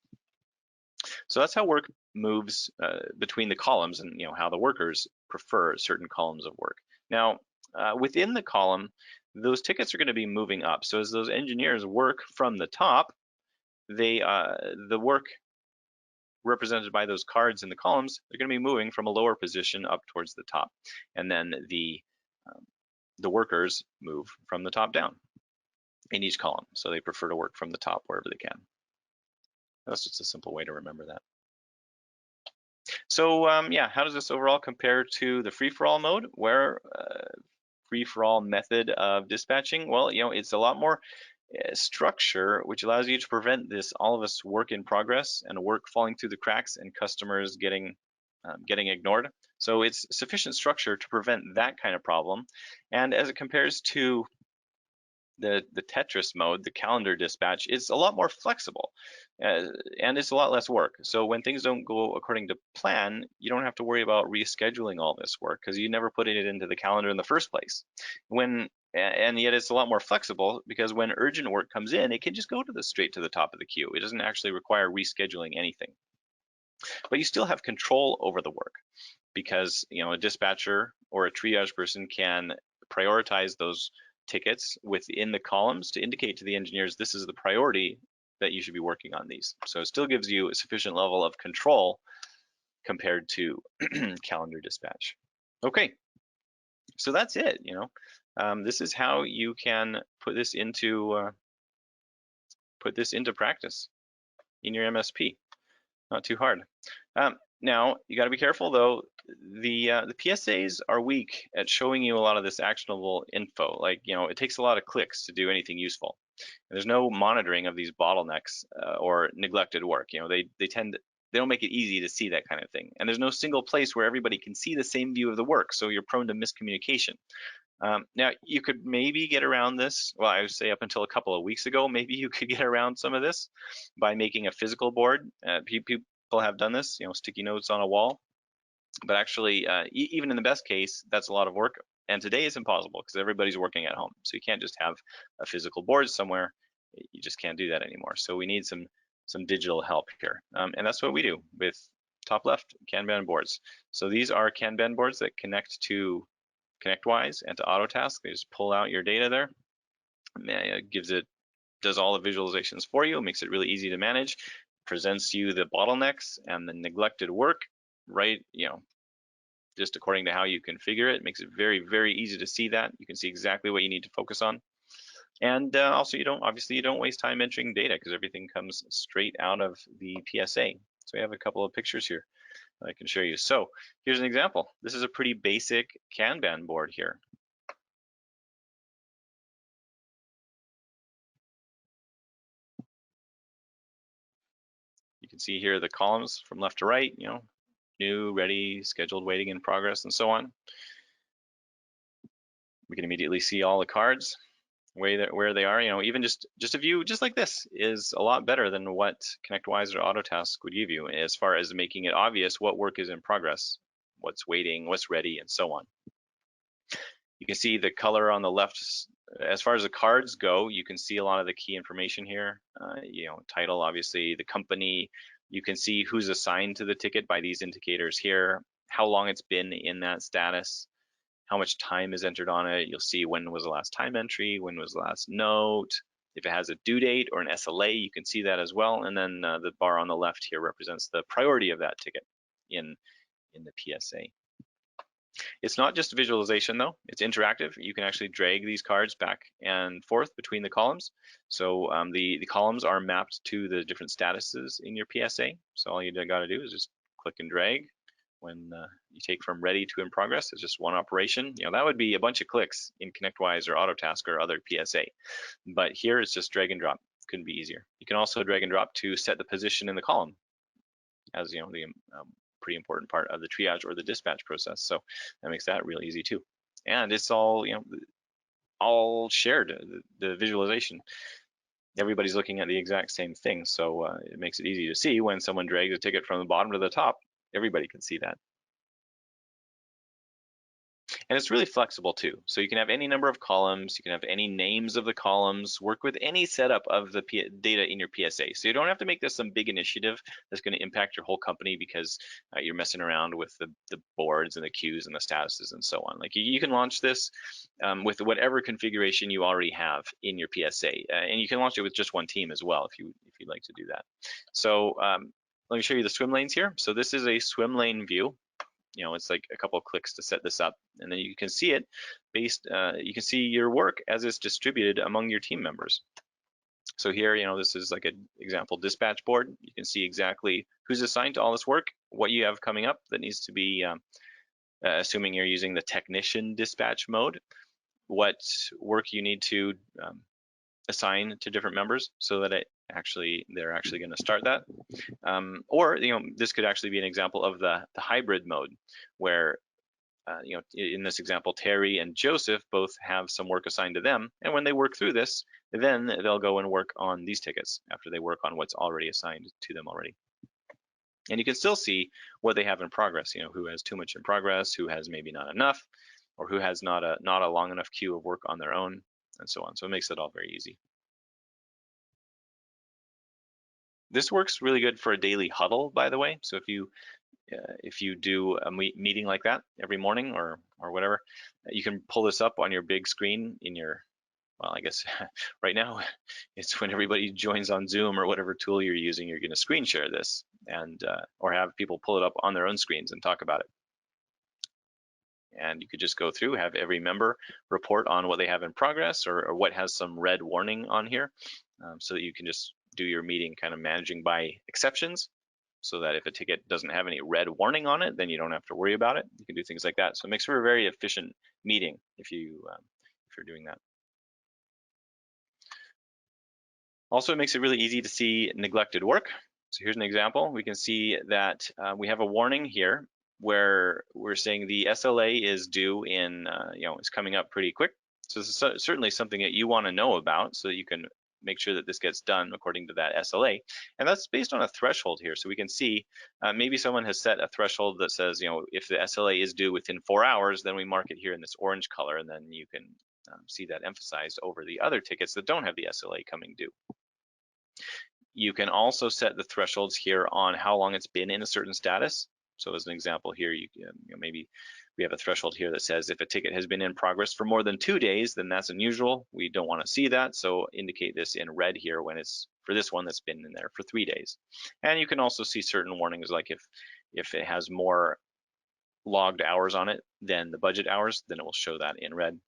So that's how work moves between the columns, and how the workers prefer certain columns of work. Now, within the column, those tickets are going to be moving up. So as those engineers work from the top, the work represented by those cards in the columns, they're going to be moving from a lower position up towards the top, and then the workers move from the top down in each column. So they prefer to work from the top wherever they can. That's just a simple way to remember that. So yeah, how does this overall compare to the free-for-all mode, where free-for-all method of dispatching? Well, it's a lot more structure, which allows you to prevent all of this work in progress and work falling through the cracks and customers getting ignored. So it's sufficient structure to prevent that kind of problem. And as it compares to the Tetris mode, the calendar dispatch, it's a lot more flexible and it's a lot less work. So when things don't go according to plan, you don't have to worry about rescheduling all this work because you never put it into the calendar in the first place. And yet it's a lot more flexible because when urgent work comes in, it can just go straight to the top of the queue. It doesn't actually require rescheduling anything. But you still have control over the work because a dispatcher or a triage person can prioritize those tickets within the columns to indicate to the engineers this is the priority that you should be working on these. So it still gives you a sufficient level of control compared to calendar dispatch. Okay, so that's it. This is how you can put this into practice in your MSP. Not too hard. Now you got to be careful though. The PSAs are weak at showing you a lot of this actionable info. Like it takes a lot of clicks to do anything useful. And there's no monitoring of these bottlenecks or neglected work. They don't make it easy to see that kind of thing. And there's no single place where everybody can see the same view of the work, so you're prone to miscommunication. Now you could maybe get around this. Well, I would say up until a couple of weeks ago, maybe you could get around some of this by making a physical board. People have done this, sticky notes on a wall. But actually, even in the best case, that's a lot of work. And today it's impossible because everybody's working at home. So you can't just have a physical board somewhere. You just can't do that anymore. So we need some digital help here. And that's what we do with top left Kanban boards. So these are Kanban boards that connect to ConnectWise and to Autotask. They just pull out your data there. It does all the visualizations for you. It makes it really easy to manage. Presents you the bottlenecks and the neglected work, right? Just according to how you configure it. It makes it very, very easy to see that. You can see exactly what you need to focus on. And also you don't waste time entering data because everything comes straight out of the PSA. So we have a couple of pictures here that I can show you. So here's an example. This is a pretty basic Kanban board here. You can see here the columns from left to right, new, ready, scheduled, waiting, in progress, and so on. We can immediately see all the cards, where they are. Even just a view just like this is a lot better than what ConnectWise or Autotask would give you as far as making it obvious what work is in progress, what's waiting, what's ready, and so on. You can see the color on the left. As far as the cards go, you can see a lot of the key information here. Title, obviously, the company. You can see who's assigned to the ticket by these indicators here, how long it's been in that status, how much time is entered on it. You'll see when was the last time entry, when was the last note. If it has a due date or an SLA, you can see that as well. And then the bar on the left here represents the priority of that ticket in the PSA. It's not just a visualization though, it's interactive. You can actually drag these cards back and forth between the columns. So the columns are mapped to the different statuses in your PSA. So all you gotta do is just click and drag. When you take from ready to in progress, it's just one operation. That would be a bunch of clicks in ConnectWise or Autotask or other PSA. But here it's just drag and drop. Couldn't be easier. You can also drag and drop to set the position in the column, as the pretty important part of the triage or the dispatch process. So that makes that real easy too. And it's all all shared, the visualization. Everybody's looking at the exact same thing, so it makes it easy to see when someone drags a ticket from the bottom to the top. Everybody can see that. And it's really flexible too. So you can have any number of columns, you can have any names of the columns, work with any setup of the data in your PSA. So you don't have to make this some big initiative that's going to impact your whole company because you're messing around with the boards and the queues and the statuses and so on. Like you can launch this with whatever configuration you already have in your PSA. And you can launch it with just one team as well if you'd like to do that. So let me show you the swim lanes here. So this is a swim lane view. It's like a couple of clicks to set this up, and then you can see it you can see your work as it's distributed among your team members. So here, this is like an example dispatch board. You can see exactly who's assigned to all this work, what you have coming up that needs to be, assuming you're using the technician dispatch mode, what work you need to assign to different members so that they're actually going to start that. Or this could actually be an example of the hybrid mode where in this example, Terry and Joseph both have some work assigned to them, and when they work through this, then they'll go and work on these tickets after they work on what's already assigned to them already. And you can still see what they have in progress, who has too much in progress, who has maybe not enough, or who has not a long enough queue of work on their own, and so on. So it makes it all very easy. This works really good for a daily huddle, by the way. So if you do a meeting like that every morning or whatever, you can pull this up on your big screen in your, well, I guess right now it's when everybody joins on Zoom or whatever tool you're using, you're going to screen share this and or have people pull it up on their own screens and talk about it. And you could just go through, have every member report on what they have in progress or what has some red warning on here, so that you can just do your meeting kind of managing by exceptions, so that if a ticket doesn't have any red warning on it, then you don't have to worry about it. You can do things like that. So it makes for a very efficient meeting if you're doing that. Also, it makes it really easy to see neglected work. So here's an example. We can see that we have a warning here where we're saying the SLA is due in, it's coming up pretty quick. So this is certainly something that you want to know about so that you can make sure that this gets done according to that SLA. And that's based on a threshold here. So we can see maybe someone has set a threshold that says, if the SLA is due within 4 hours, then we mark it here in this orange color, and then you can see that emphasized over the other tickets that don't have the SLA coming due. You can also set the thresholds here on how long it's been in a certain status. So as an example here, maybe we have a threshold here that says if a ticket has been in progress for more than 2 days, then that's unusual. We don't want to see that. So indicate this in red here when it's for this one that's been in there for 3 days. And you can also see certain warnings, like if it has more logged hours on it than the budget hours, then it will show that in red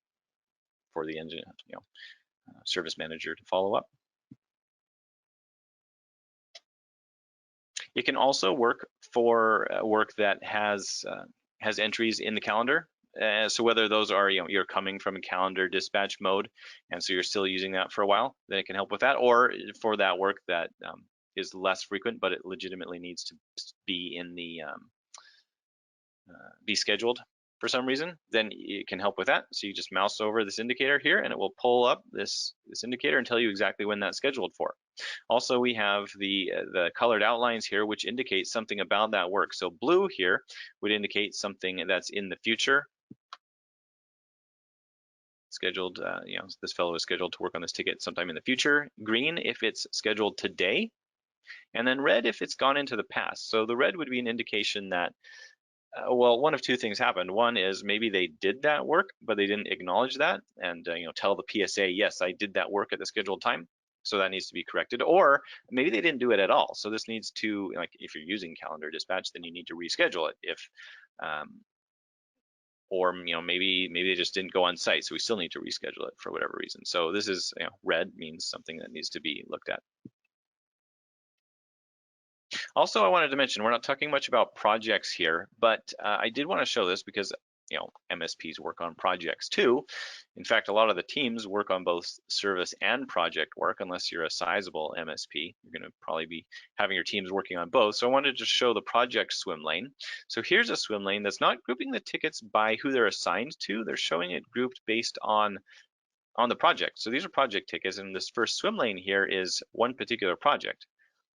for the engine, service manager to follow up. It can also work for work that has entries in the calendar. So whether those are, you're coming from a calendar dispatch mode, and so you're still using that for a while, then it can help with that. Or for that work that is less frequent, but it legitimately needs to be in the be scheduled for some reason, then it can help with that. So you just mouse over this indicator here, and it will pull up this indicator and tell you exactly when that's scheduled for. Also, we have the colored outlines here, which indicate something about that work. So blue here would indicate something that's in the future. Scheduled, this fellow is scheduled to work on this ticket sometime in the future. Green if it's scheduled today, and then red if it's gone into the past. So the red would be an indication that well, one of two things happened. One is maybe they did that work, but they didn't acknowledge that and tell the PSA, yes, I did that work at the scheduled time. So that needs to be corrected. Or maybe they didn't do it at all. So this needs to, like, if you're using calendar dispatch, then you need to reschedule it. If or maybe they just didn't go on site, so we still need to reschedule it for whatever reason. So this is red means something that needs to be looked at. Also, I wanted to mention, we're not talking much about projects here, but I did want to show this because MSPs work on projects too. In fact, a lot of the teams work on both service and project work. Unless you're a sizable MSP, you're going to probably be having your teams working on both. So I wanted to show the project swim lane. So here's a swim lane that's not grouping the tickets by who they're assigned to. They're showing it grouped based on the project. So these are project tickets, and this first swim lane here is one particular project.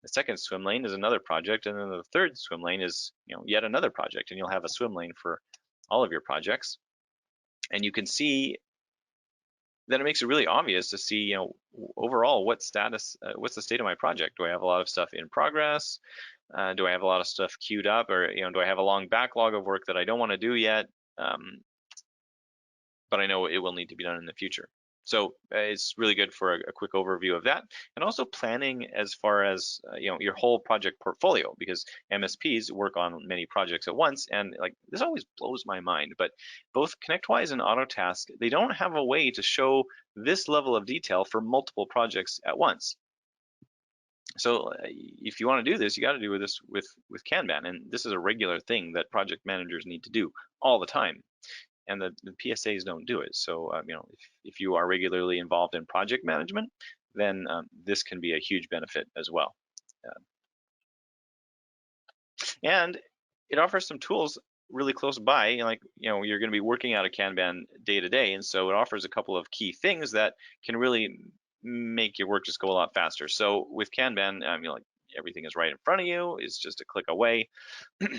The second swim lane is another project, and then the third swim lane is yet another project, and you'll have a swim lane for all of your projects. And you can see that it makes it really obvious to see overall what's the state of my project. Do I have a lot of stuff in progress? Do I have a lot of stuff queued up, or do I have a long backlog of work that I don't want to do yet, but I know it will need to be done in the future? So it's really good for a quick overview of that, and also planning as far as your whole project portfolio, because MSPs work on many projects at once, and like this always blows my mind. But both ConnectWise and Autotask, they don't have a way to show this level of detail for multiple projects at once. So if you want to do this, you got to do this with Kanban, and this is a regular thing that project managers need to do all the time. And the PSAs don't do it. So if you are regularly involved in project management, then this can be a huge benefit as well. And it offers some tools really close by, like you're going to be working out of Kanban day to day, and so it offers a couple of key things that can really make your work just go a lot faster. So with Kanban, like everything is right in front of you. It's just a click away.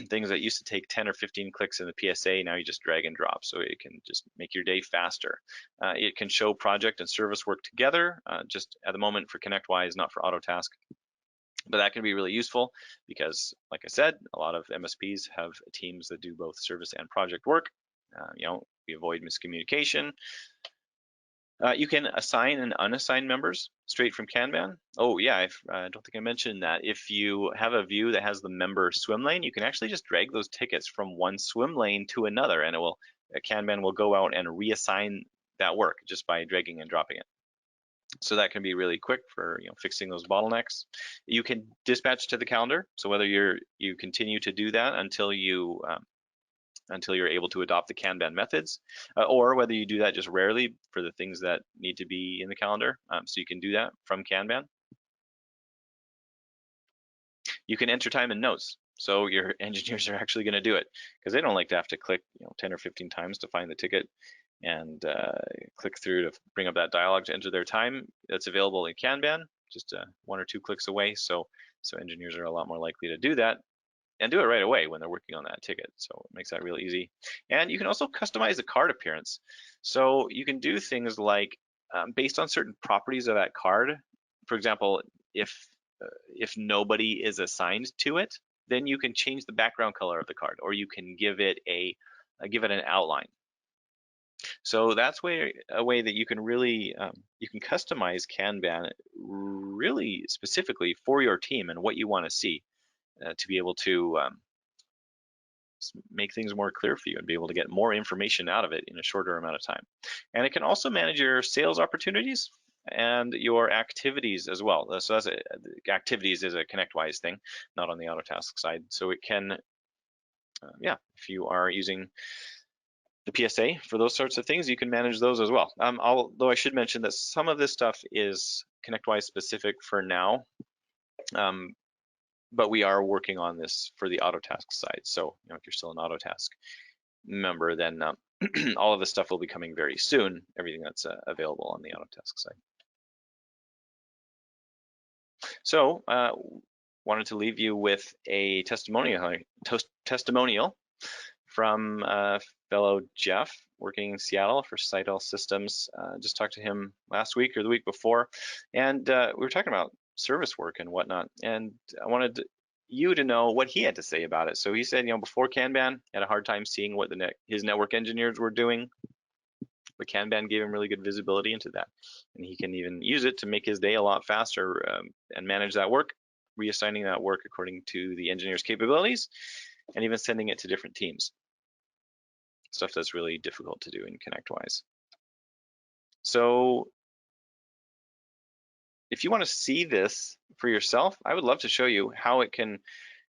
Things that used to take 10 or 15 clicks in the PSA, now you just drag and drop. So it can just make your day faster. It can show project and service work together, just at the moment for ConnectWise, not for Autotask. But that can be really useful because, like I said, a lot of MSPs have teams that do both service and project work. We avoid miscommunication. You can assign and unassign members straight from Kanban. Oh yeah, I don't think I mentioned that. If you have a view that has the member swim lane, you can actually just drag those tickets from one swim lane to another, and Kanban will go out and reassign that work just by dragging and dropping it. So that can be really quick for fixing those bottlenecks. You can dispatch to the calendar. So whether you continue to do that until you're able to adopt the Kanban methods, or whether you do that just rarely for the things that need to be in the calendar. So you can do that from Kanban. You can enter time in notes. So your engineers are actually going to do it because they don't like to have to click 10 or 15 times to find the ticket and click through to bring up that dialog to enter their time. That's available in Kanban, just 1 or 2 clicks away. So engineers are a lot more likely to do that and do it right away when they're working on that ticket. So it makes that real easy. And you can also customize the card appearance. So you can do things like based on certain properties of that card. For example, if nobody is assigned to it, then you can change the background color of the card, or you can give it an outline. So that's a way that you can really you can customize Kanban really specifically for your team and what you want to see to be able to make things more clear for you and be able to get more information out of it in a shorter amount of time. And it can also manage your sales opportunities and your activities as well. So that's activities is a ConnectWise thing, not on the Autotask side. So it can, yeah, if you are using the PSA for those sorts of things, you can manage those as well. Although I should mention that some of this stuff is ConnectWise specific for now, but we are working on this for the Autotask side. So if you're still an Autotask member, then all of this stuff will be coming very soon, everything that's available on the Autotask side. So wanted to leave you with a testimonial from fellow Jeff working in Seattle for Sitel Systems. Just talked to him last week or the week before, and we were talking about service work and whatnot, and I wanted you to know what he had to say about it. So he said, before Kanban, had a hard time seeing what his network engineers were doing, but Kanban gave him really good visibility into that, and he can even use it to make his day a lot faster and manage that work, reassigning that work according to the engineer's capabilities, and even sending it to different teams. Stuff that's really difficult to do in ConnectWise. So if you want to see this for yourself, I would love to show you how it can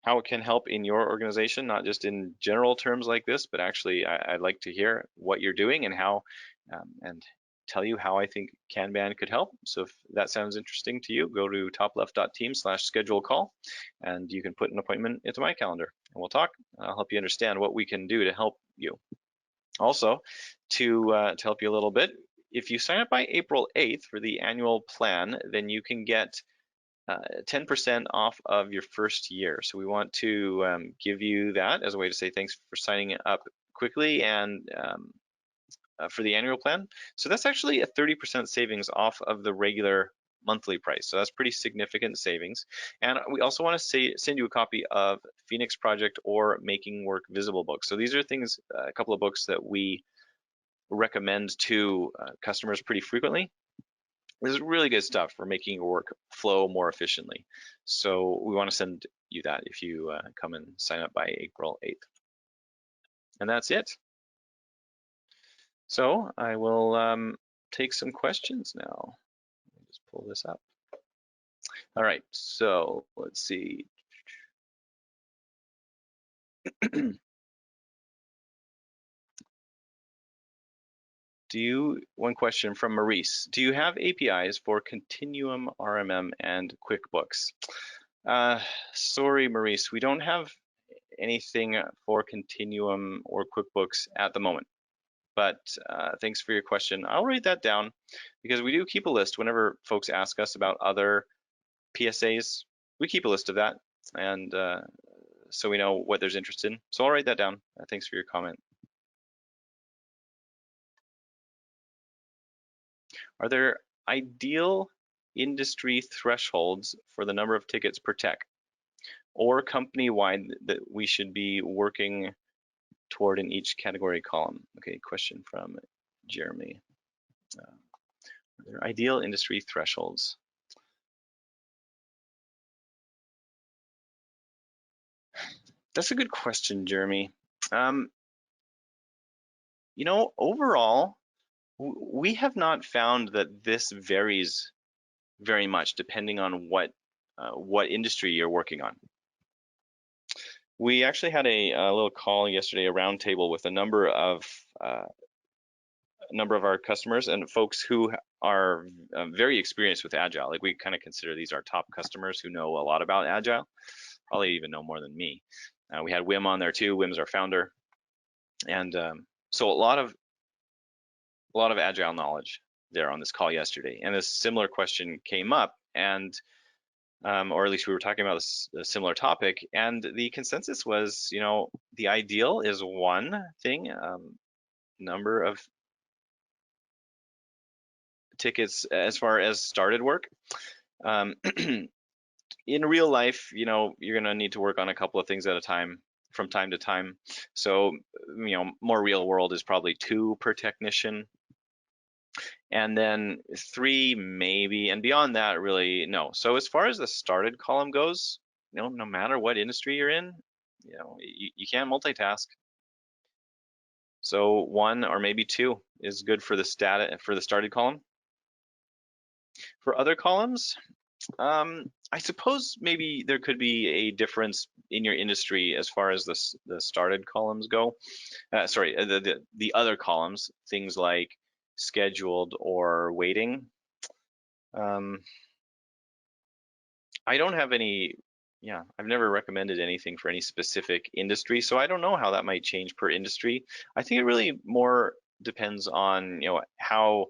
help in your organization, not just in general terms like this, but actually I'd like to hear what you're doing and how, and tell you how I think Kanban could help. So if that sounds interesting to you, go to topleft.team/schedule call, and you can put an appointment into my calendar, and we'll talk. I'll help you understand what we can do to help you. Also, to help you a little bit, if you sign up by April 8th for the annual plan, then you can get 10% off of your first year. So we want to give you that as a way to say thanks for signing up quickly and for the annual plan. So that's actually a 30% savings off of the regular monthly price. So that's pretty significant savings. And we also want to send you a copy of Phoenix Project or Making Work Visible books. So these are things, a couple of books that we recommend to customers pretty frequently. This is really good stuff for making your work flow more efficiently. So we want to send you that if you come and sign up by April 8th. And that's it. So I will take some questions now. Let me just pull this up. All right, so let's see. One question from Maurice. Do you have APIs for Continuum RMM and QuickBooks? Sorry, Maurice, we don't have anything for Continuum or QuickBooks at the moment. But thanks for your question. I'll write that down because we do keep a list whenever folks ask us about other PSAs. We keep a list of that, and so we know what there's interest in. So I'll write that down. Thanks for your comment. Are there ideal industry thresholds for the number of tickets per tech or company-wide that we should be working toward in each category column? Okay, question from Jeremy. Are there ideal industry thresholds? That's a good question, Jeremy. Overall, we have not found that this varies very much depending on what industry you're working on. We actually had a little call yesterday, a roundtable with a number of our customers and folks who are very experienced with Agile. Like we kind of consider these our top customers who know a lot about Agile, probably even know more than me. We had Wim on there too. Wim's our founder, and so a lot of Agile knowledge there on this call yesterday. And a similar question came up, and or at least we were talking about a similar topic, and the consensus was, the ideal is one thing, number of tickets as far as started work. In real life, you're gonna need to work on a couple of things at a time from time to time. So, more real world is probably 2 per technician. And then 3 maybe, and beyond that, really no. So as far as the started column goes, no matter what industry you're in, you can't multitask. So 1 or maybe 2 is good for the started column. For other columns, I suppose maybe there could be a difference in your industry as far as the started columns go. Sorry, the other columns, things like scheduled or waiting. Um, I don't have any, yeah, I've never recommended anything for any specific industry, so I don't know how that might change per industry. I think it really more depends on, how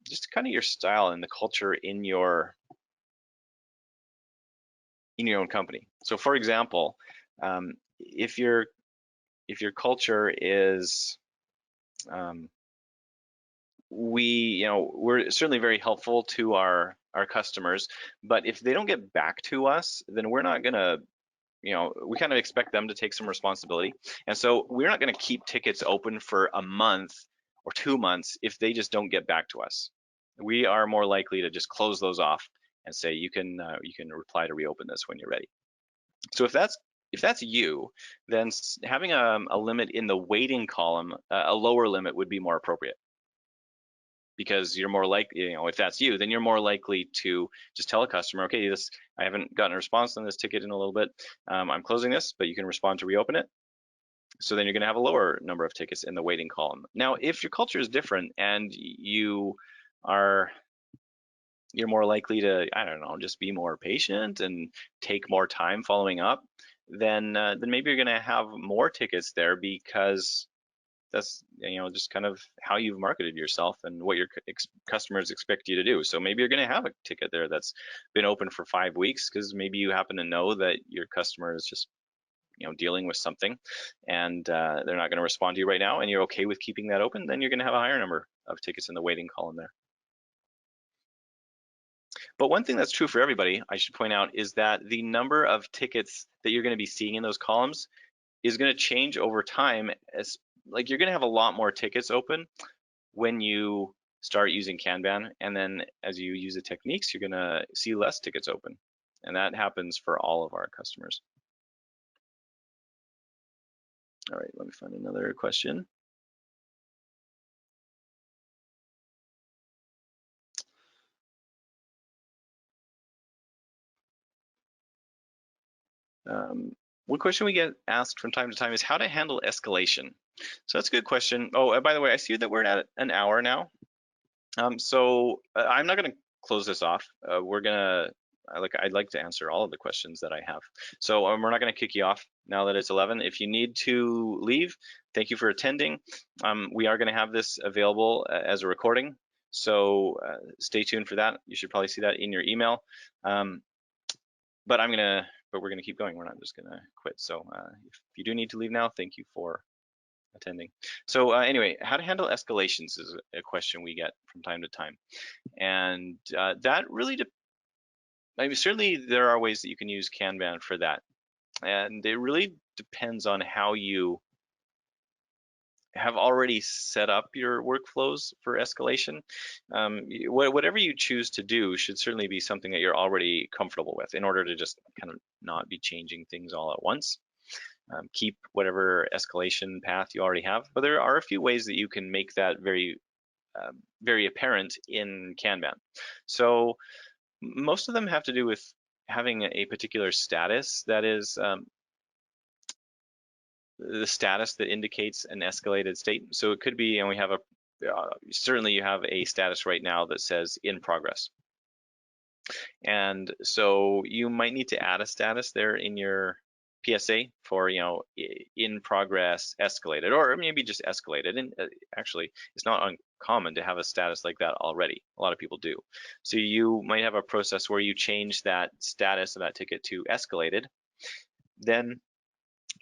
just kind of your style and the culture in your own company. So for example, if your culture is um, we're certainly very helpful to our customers, but if they don't get back to us, then we're not gonna, we kind of expect them to take some responsibility. And so we're not gonna keep tickets open for a month or 2 months if they just don't get back to us. We are more likely to just close those off and say you can reply to reopen this when you're ready. So if that's you, then having a limit in the waiting column, a lower limit would be more appropriate, because you're more likely, if that's you, then you're more likely to just tell a customer, okay, I haven't gotten a response on this ticket in a little bit. I'm closing this, but you can respond to reopen it. So then you're going to have a lower number of tickets in the waiting column. Now, if your culture is different and are you're more likely to, I don't know, just be more patient and take more time following up, then maybe you're going to have more tickets there, because that's just kind of how you've marketed yourself and what your customers expect you to do. So maybe you're going to have a ticket there that's been open for 5 weeks because maybe you happen to know that your customer is just dealing with something, and they're not going to respond to you right now, and you're okay with keeping that open. Then you're going to have a higher number of tickets in the waiting column there. But one thing that's true for everybody, I should point out, is that the number of tickets that you're going to be seeing in those columns is going to change over time. As like, you're going to have a lot more tickets open when you start using Kanban, and then as you use the techniques, you're going to see less tickets open, and that happens for all of our customers. All right, let me find another question. One question we get asked from time to time is how to handle escalation. So that's a good question. Oh, by the way, I see that we're at an hour now. So I'm not going to close this off. I'd like to answer all of the questions that I have. So we're not going to kick you off now that it's 11. If you need to leave, thank you for attending. We are going to have this available as a recording, so stay tuned for that. You should probably see that in your email. But we're gonna keep going. We're not just gonna quit. So if you do need to leave now, thank you for attending. So anyway, how to handle escalations is a question we get from time to time, and that really, I mean, certainly there are ways that you can use Kanban for that, and it really depends on how you have already set up your workflows for escalation. Whatever you choose to do should certainly be something that you're already comfortable with, in order to just kind of not be changing things all at once. Keep whatever escalation path you already have, but there are a few ways that you can make that very apparent in Kanban. So most of them have to do with having a particular status that is the status that indicates an escalated state. So it could be, and we have certainly you have a status right now that says in progress. And so you might need to add a status there in your PSA for, in progress escalated, or maybe just escalated. And actually, it's not uncommon to have a status like that already. A lot of people do. So you might have a process where you change that status of that ticket to escalated. Then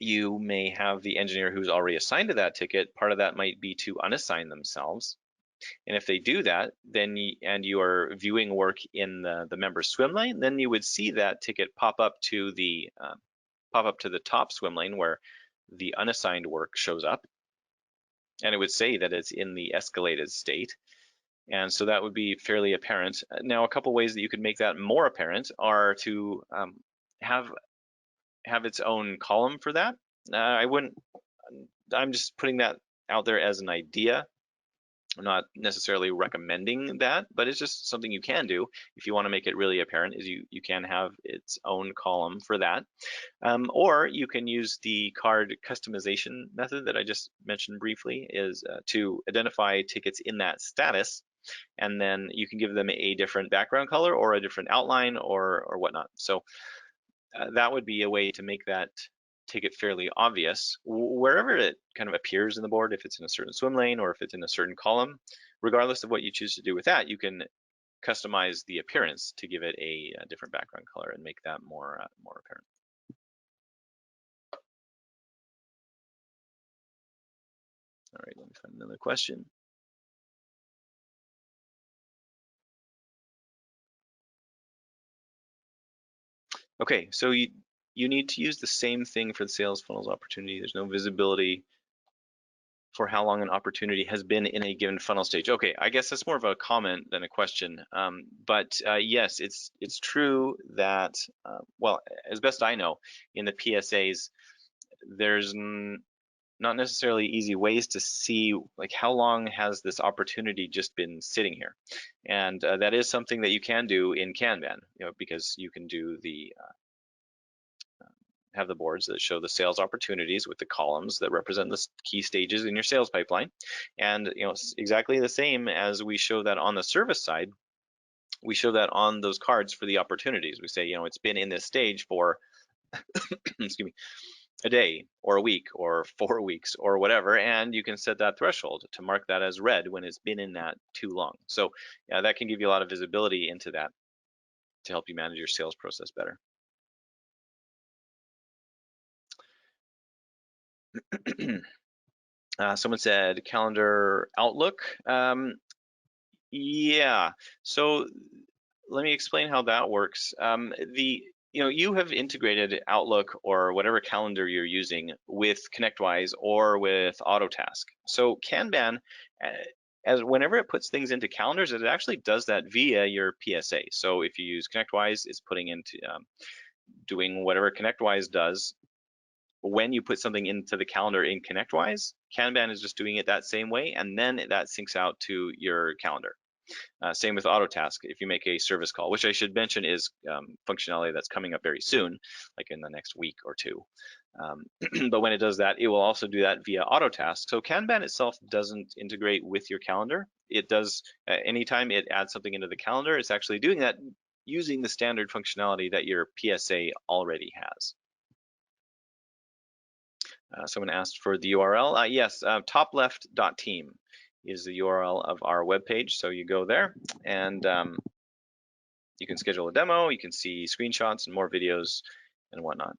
you may have the engineer who's already assigned to that ticket. Part of that might be to unassign themselves. And if they do that, then and you are viewing work in the member swim lane, then you would see that ticket pop up to the top swim lane where the unassigned work shows up, and it would say that it's in the escalated state. And so that would be fairly apparent. Now, a couple ways that you could make that more apparent are to have its own column for that. I'm just putting that out there as an idea. I'm not necessarily recommending that, but it's just something you can do if you want to make it really apparent. Is you can have its own column for that, or you can use the card customization method that I just mentioned briefly, is to identify tickets in that status, and then you can give them a different background color or a different outline or whatnot. So that would be a way to make that ticket fairly obvious wherever it kind of appears in the board, if it's in a certain swim lane or if it's in a certain column. Regardless of what you choose to do with that, you can customize the appearance to give it a different background color and make that more apparent. All right, let me find another question. Okay, so you need to use the same thing for the sales funnels opportunity. There's no visibility for how long an opportunity has been in a given funnel stage. Okay, I guess that's more of a comment than a question. But yes, it's true that, well, as best I know, in the PSAs, there's not necessarily easy ways to see like how long has this opportunity just been sitting here, and that is something that you can do in Kanban, because you can do the have the boards that show the sales opportunities with the columns that represent the key stages in your sales pipeline. And it's exactly the same as we show that on the service side. We show that on those cards for the opportunities. We say, it's been in this stage for excuse me, a day or a week or 4 weeks or whatever, and you can set that threshold to mark that as red when it's been in that too long. So yeah, that can give you a lot of visibility into that to help you manage your sales process better. Someone said calendar Outlook. Yeah, so let me explain how that works. You have integrated Outlook or whatever calendar you're using with ConnectWise or with Autotask. So Kanban, as whenever it puts things into calendars, it actually does that via your PSA. So if you use ConnectWise, it's putting into doing whatever ConnectWise does. When you put something into the calendar in ConnectWise, Kanban is just doing it that same way, and then that syncs out to your calendar. Same with Autotask. If you make a service call, which I should mention is functionality that's coming up very soon, like in the next week or two. But when it does that, it will also do that via Autotask. So Kanban itself doesn't integrate with your calendar. It does, anytime it adds something into the calendar, it's actually doing that using the standard functionality that your PSA already has. Someone asked for the URL. Yes, topleft.team is the URL of our webpage. So you go there and you can schedule a demo, you can see screenshots and more videos and whatnot.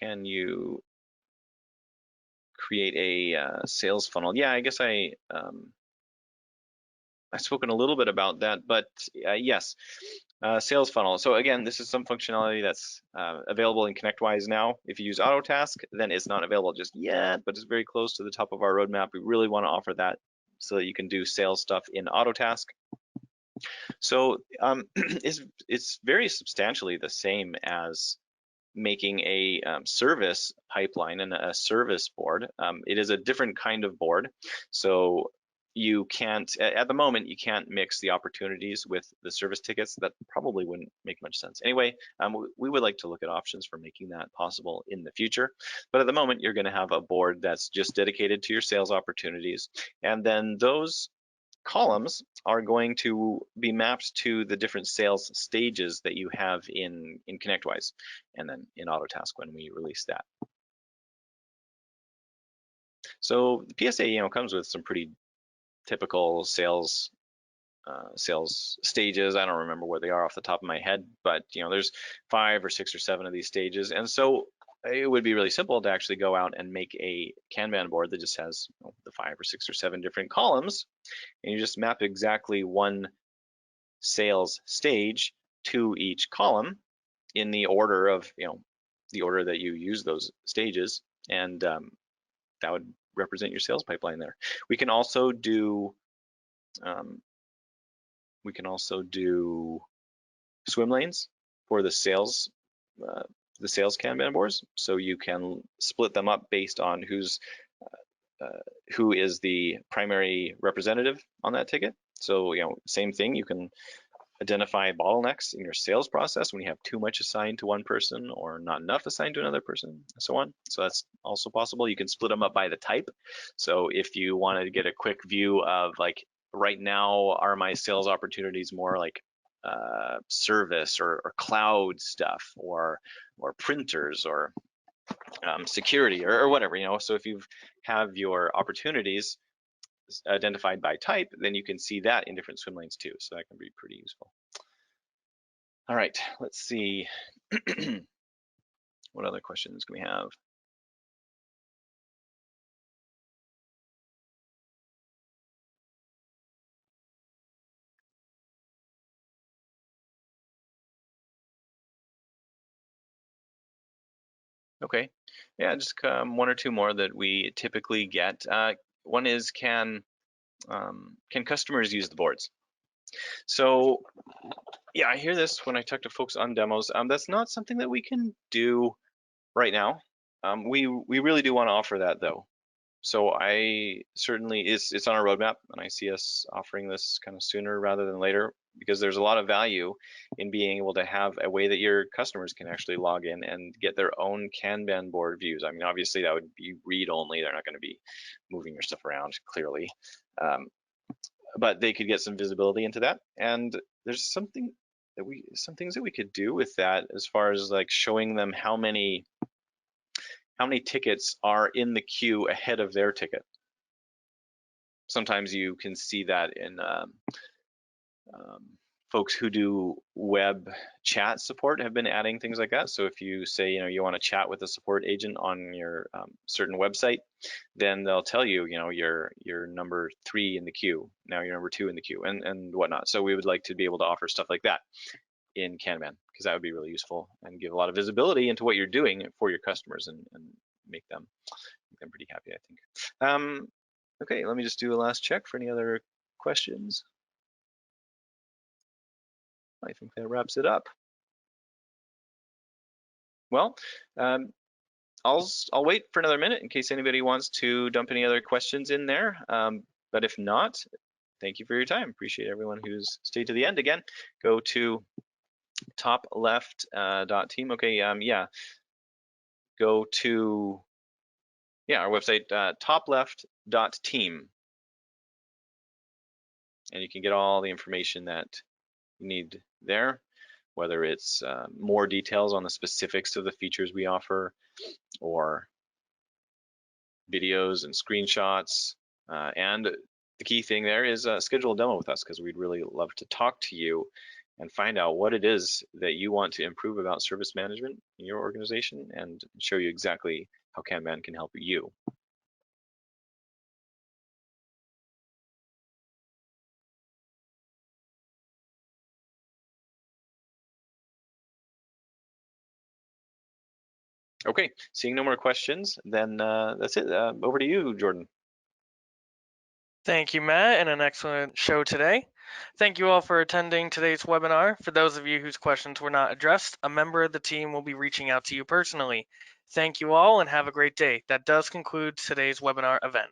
Can you create a sales funnel? Yeah, I guess I've spoken a little bit about that, but yes, sales funnel. So again, this is some functionality that's available in ConnectWise now. If you use Autotask, then it's not available just yet, but it's very close to the top of our roadmap. We really want to offer that so that you can do sales stuff in Autotask. So it's very substantially the same as making a service pipeline and a service board. It is a different kind of board. So you can't, at the moment, you can't mix the opportunities with the service tickets. That probably wouldn't make much sense. Anyway, we would like to look at options for making that possible in the future. But at the moment, you're going to have a board that's just dedicated to your sales opportunities. And then those columns are going to be mapped to the different sales stages that you have in ConnectWise and then in Autotask when we release that. So the PSA, comes with some pretty typical sales stages. I don't remember what they are off the top of my head, but there's 5 or 6 or 7 of these stages, and so it would be really simple to actually go out and make a Kanban board that just has the 5 or 6 or 7 different columns, and you just map exactly one sales stage to each column in the order of the order that you use those stages, and that would represent your sales pipeline there. We can also do swim lanes for the sales the sales Kanban boards, so you can split them up based on who is the primary representative on that ticket. So, same thing, you can identify bottlenecks in your sales process when you have too much assigned to one person or not enough assigned to another person, and so on. So that's also possible. You can split them up by the type. So if you wanted to get a quick view of like, right now, are my sales opportunities more like service or cloud stuff or printers or security or whatever, So if you have your opportunities identified by type, then you can see that in different swim lanes too. So that can be pretty useful. All right, let's see. What other questions can we have? Okay, yeah, just one or two more that we typically get. One is can customers use the boards? So yeah, I hear this when I talk to folks on demos. That's not something that we can do right now. We really do want to offer that though. So I certainly it's on our roadmap, and I see us offering this kind of sooner rather than later, because there's a lot of value in being able to have a way that your customers can actually log in and get their own Kanban board views. I mean, obviously that would be read only. They're not going to be moving your stuff around clearly, but they could get some visibility into that. And there's some things that we could do with that, as far as like showing them how many tickets are in the queue ahead of their ticket. Sometimes you can see that in folks who do web chat support have been adding things like that. So if you say, you want to chat with a support agent on your certain website, then they'll tell you, you're number 3 in the queue. Now you're number 2 in the queue, and whatnot. So we would like to be able to offer stuff like that in Kanban, because that would be really useful and give a lot of visibility into what you're doing for your customers and make them pretty happy, I think. Okay, let me just do a last check for any other questions. I think that wraps it up. Well, I'll wait for another minute in case anybody wants to dump any other questions in there. But if not, thank you for your time. Appreciate everyone who's stayed to the end. Again, go to top left .team. Okay, yeah. Go to our website, topleft.team, and you can get all the information that you need there, whether it's more details on the specifics of the features we offer, or videos and screenshots. And the key thing there is schedule a demo with us, because we'd really love to talk to you and find out what it is that you want to improve about service management in your organization, and show you exactly how Kanban can help you. Okay, seeing no more questions, then that's it. Over to you, Jordan. Thank you, Matt, and an excellent show today. Thank you all for attending today's webinar. For those of you whose questions were not addressed, a member of the team will be reaching out to you personally. Thank you all and have a great day. That does conclude today's webinar event.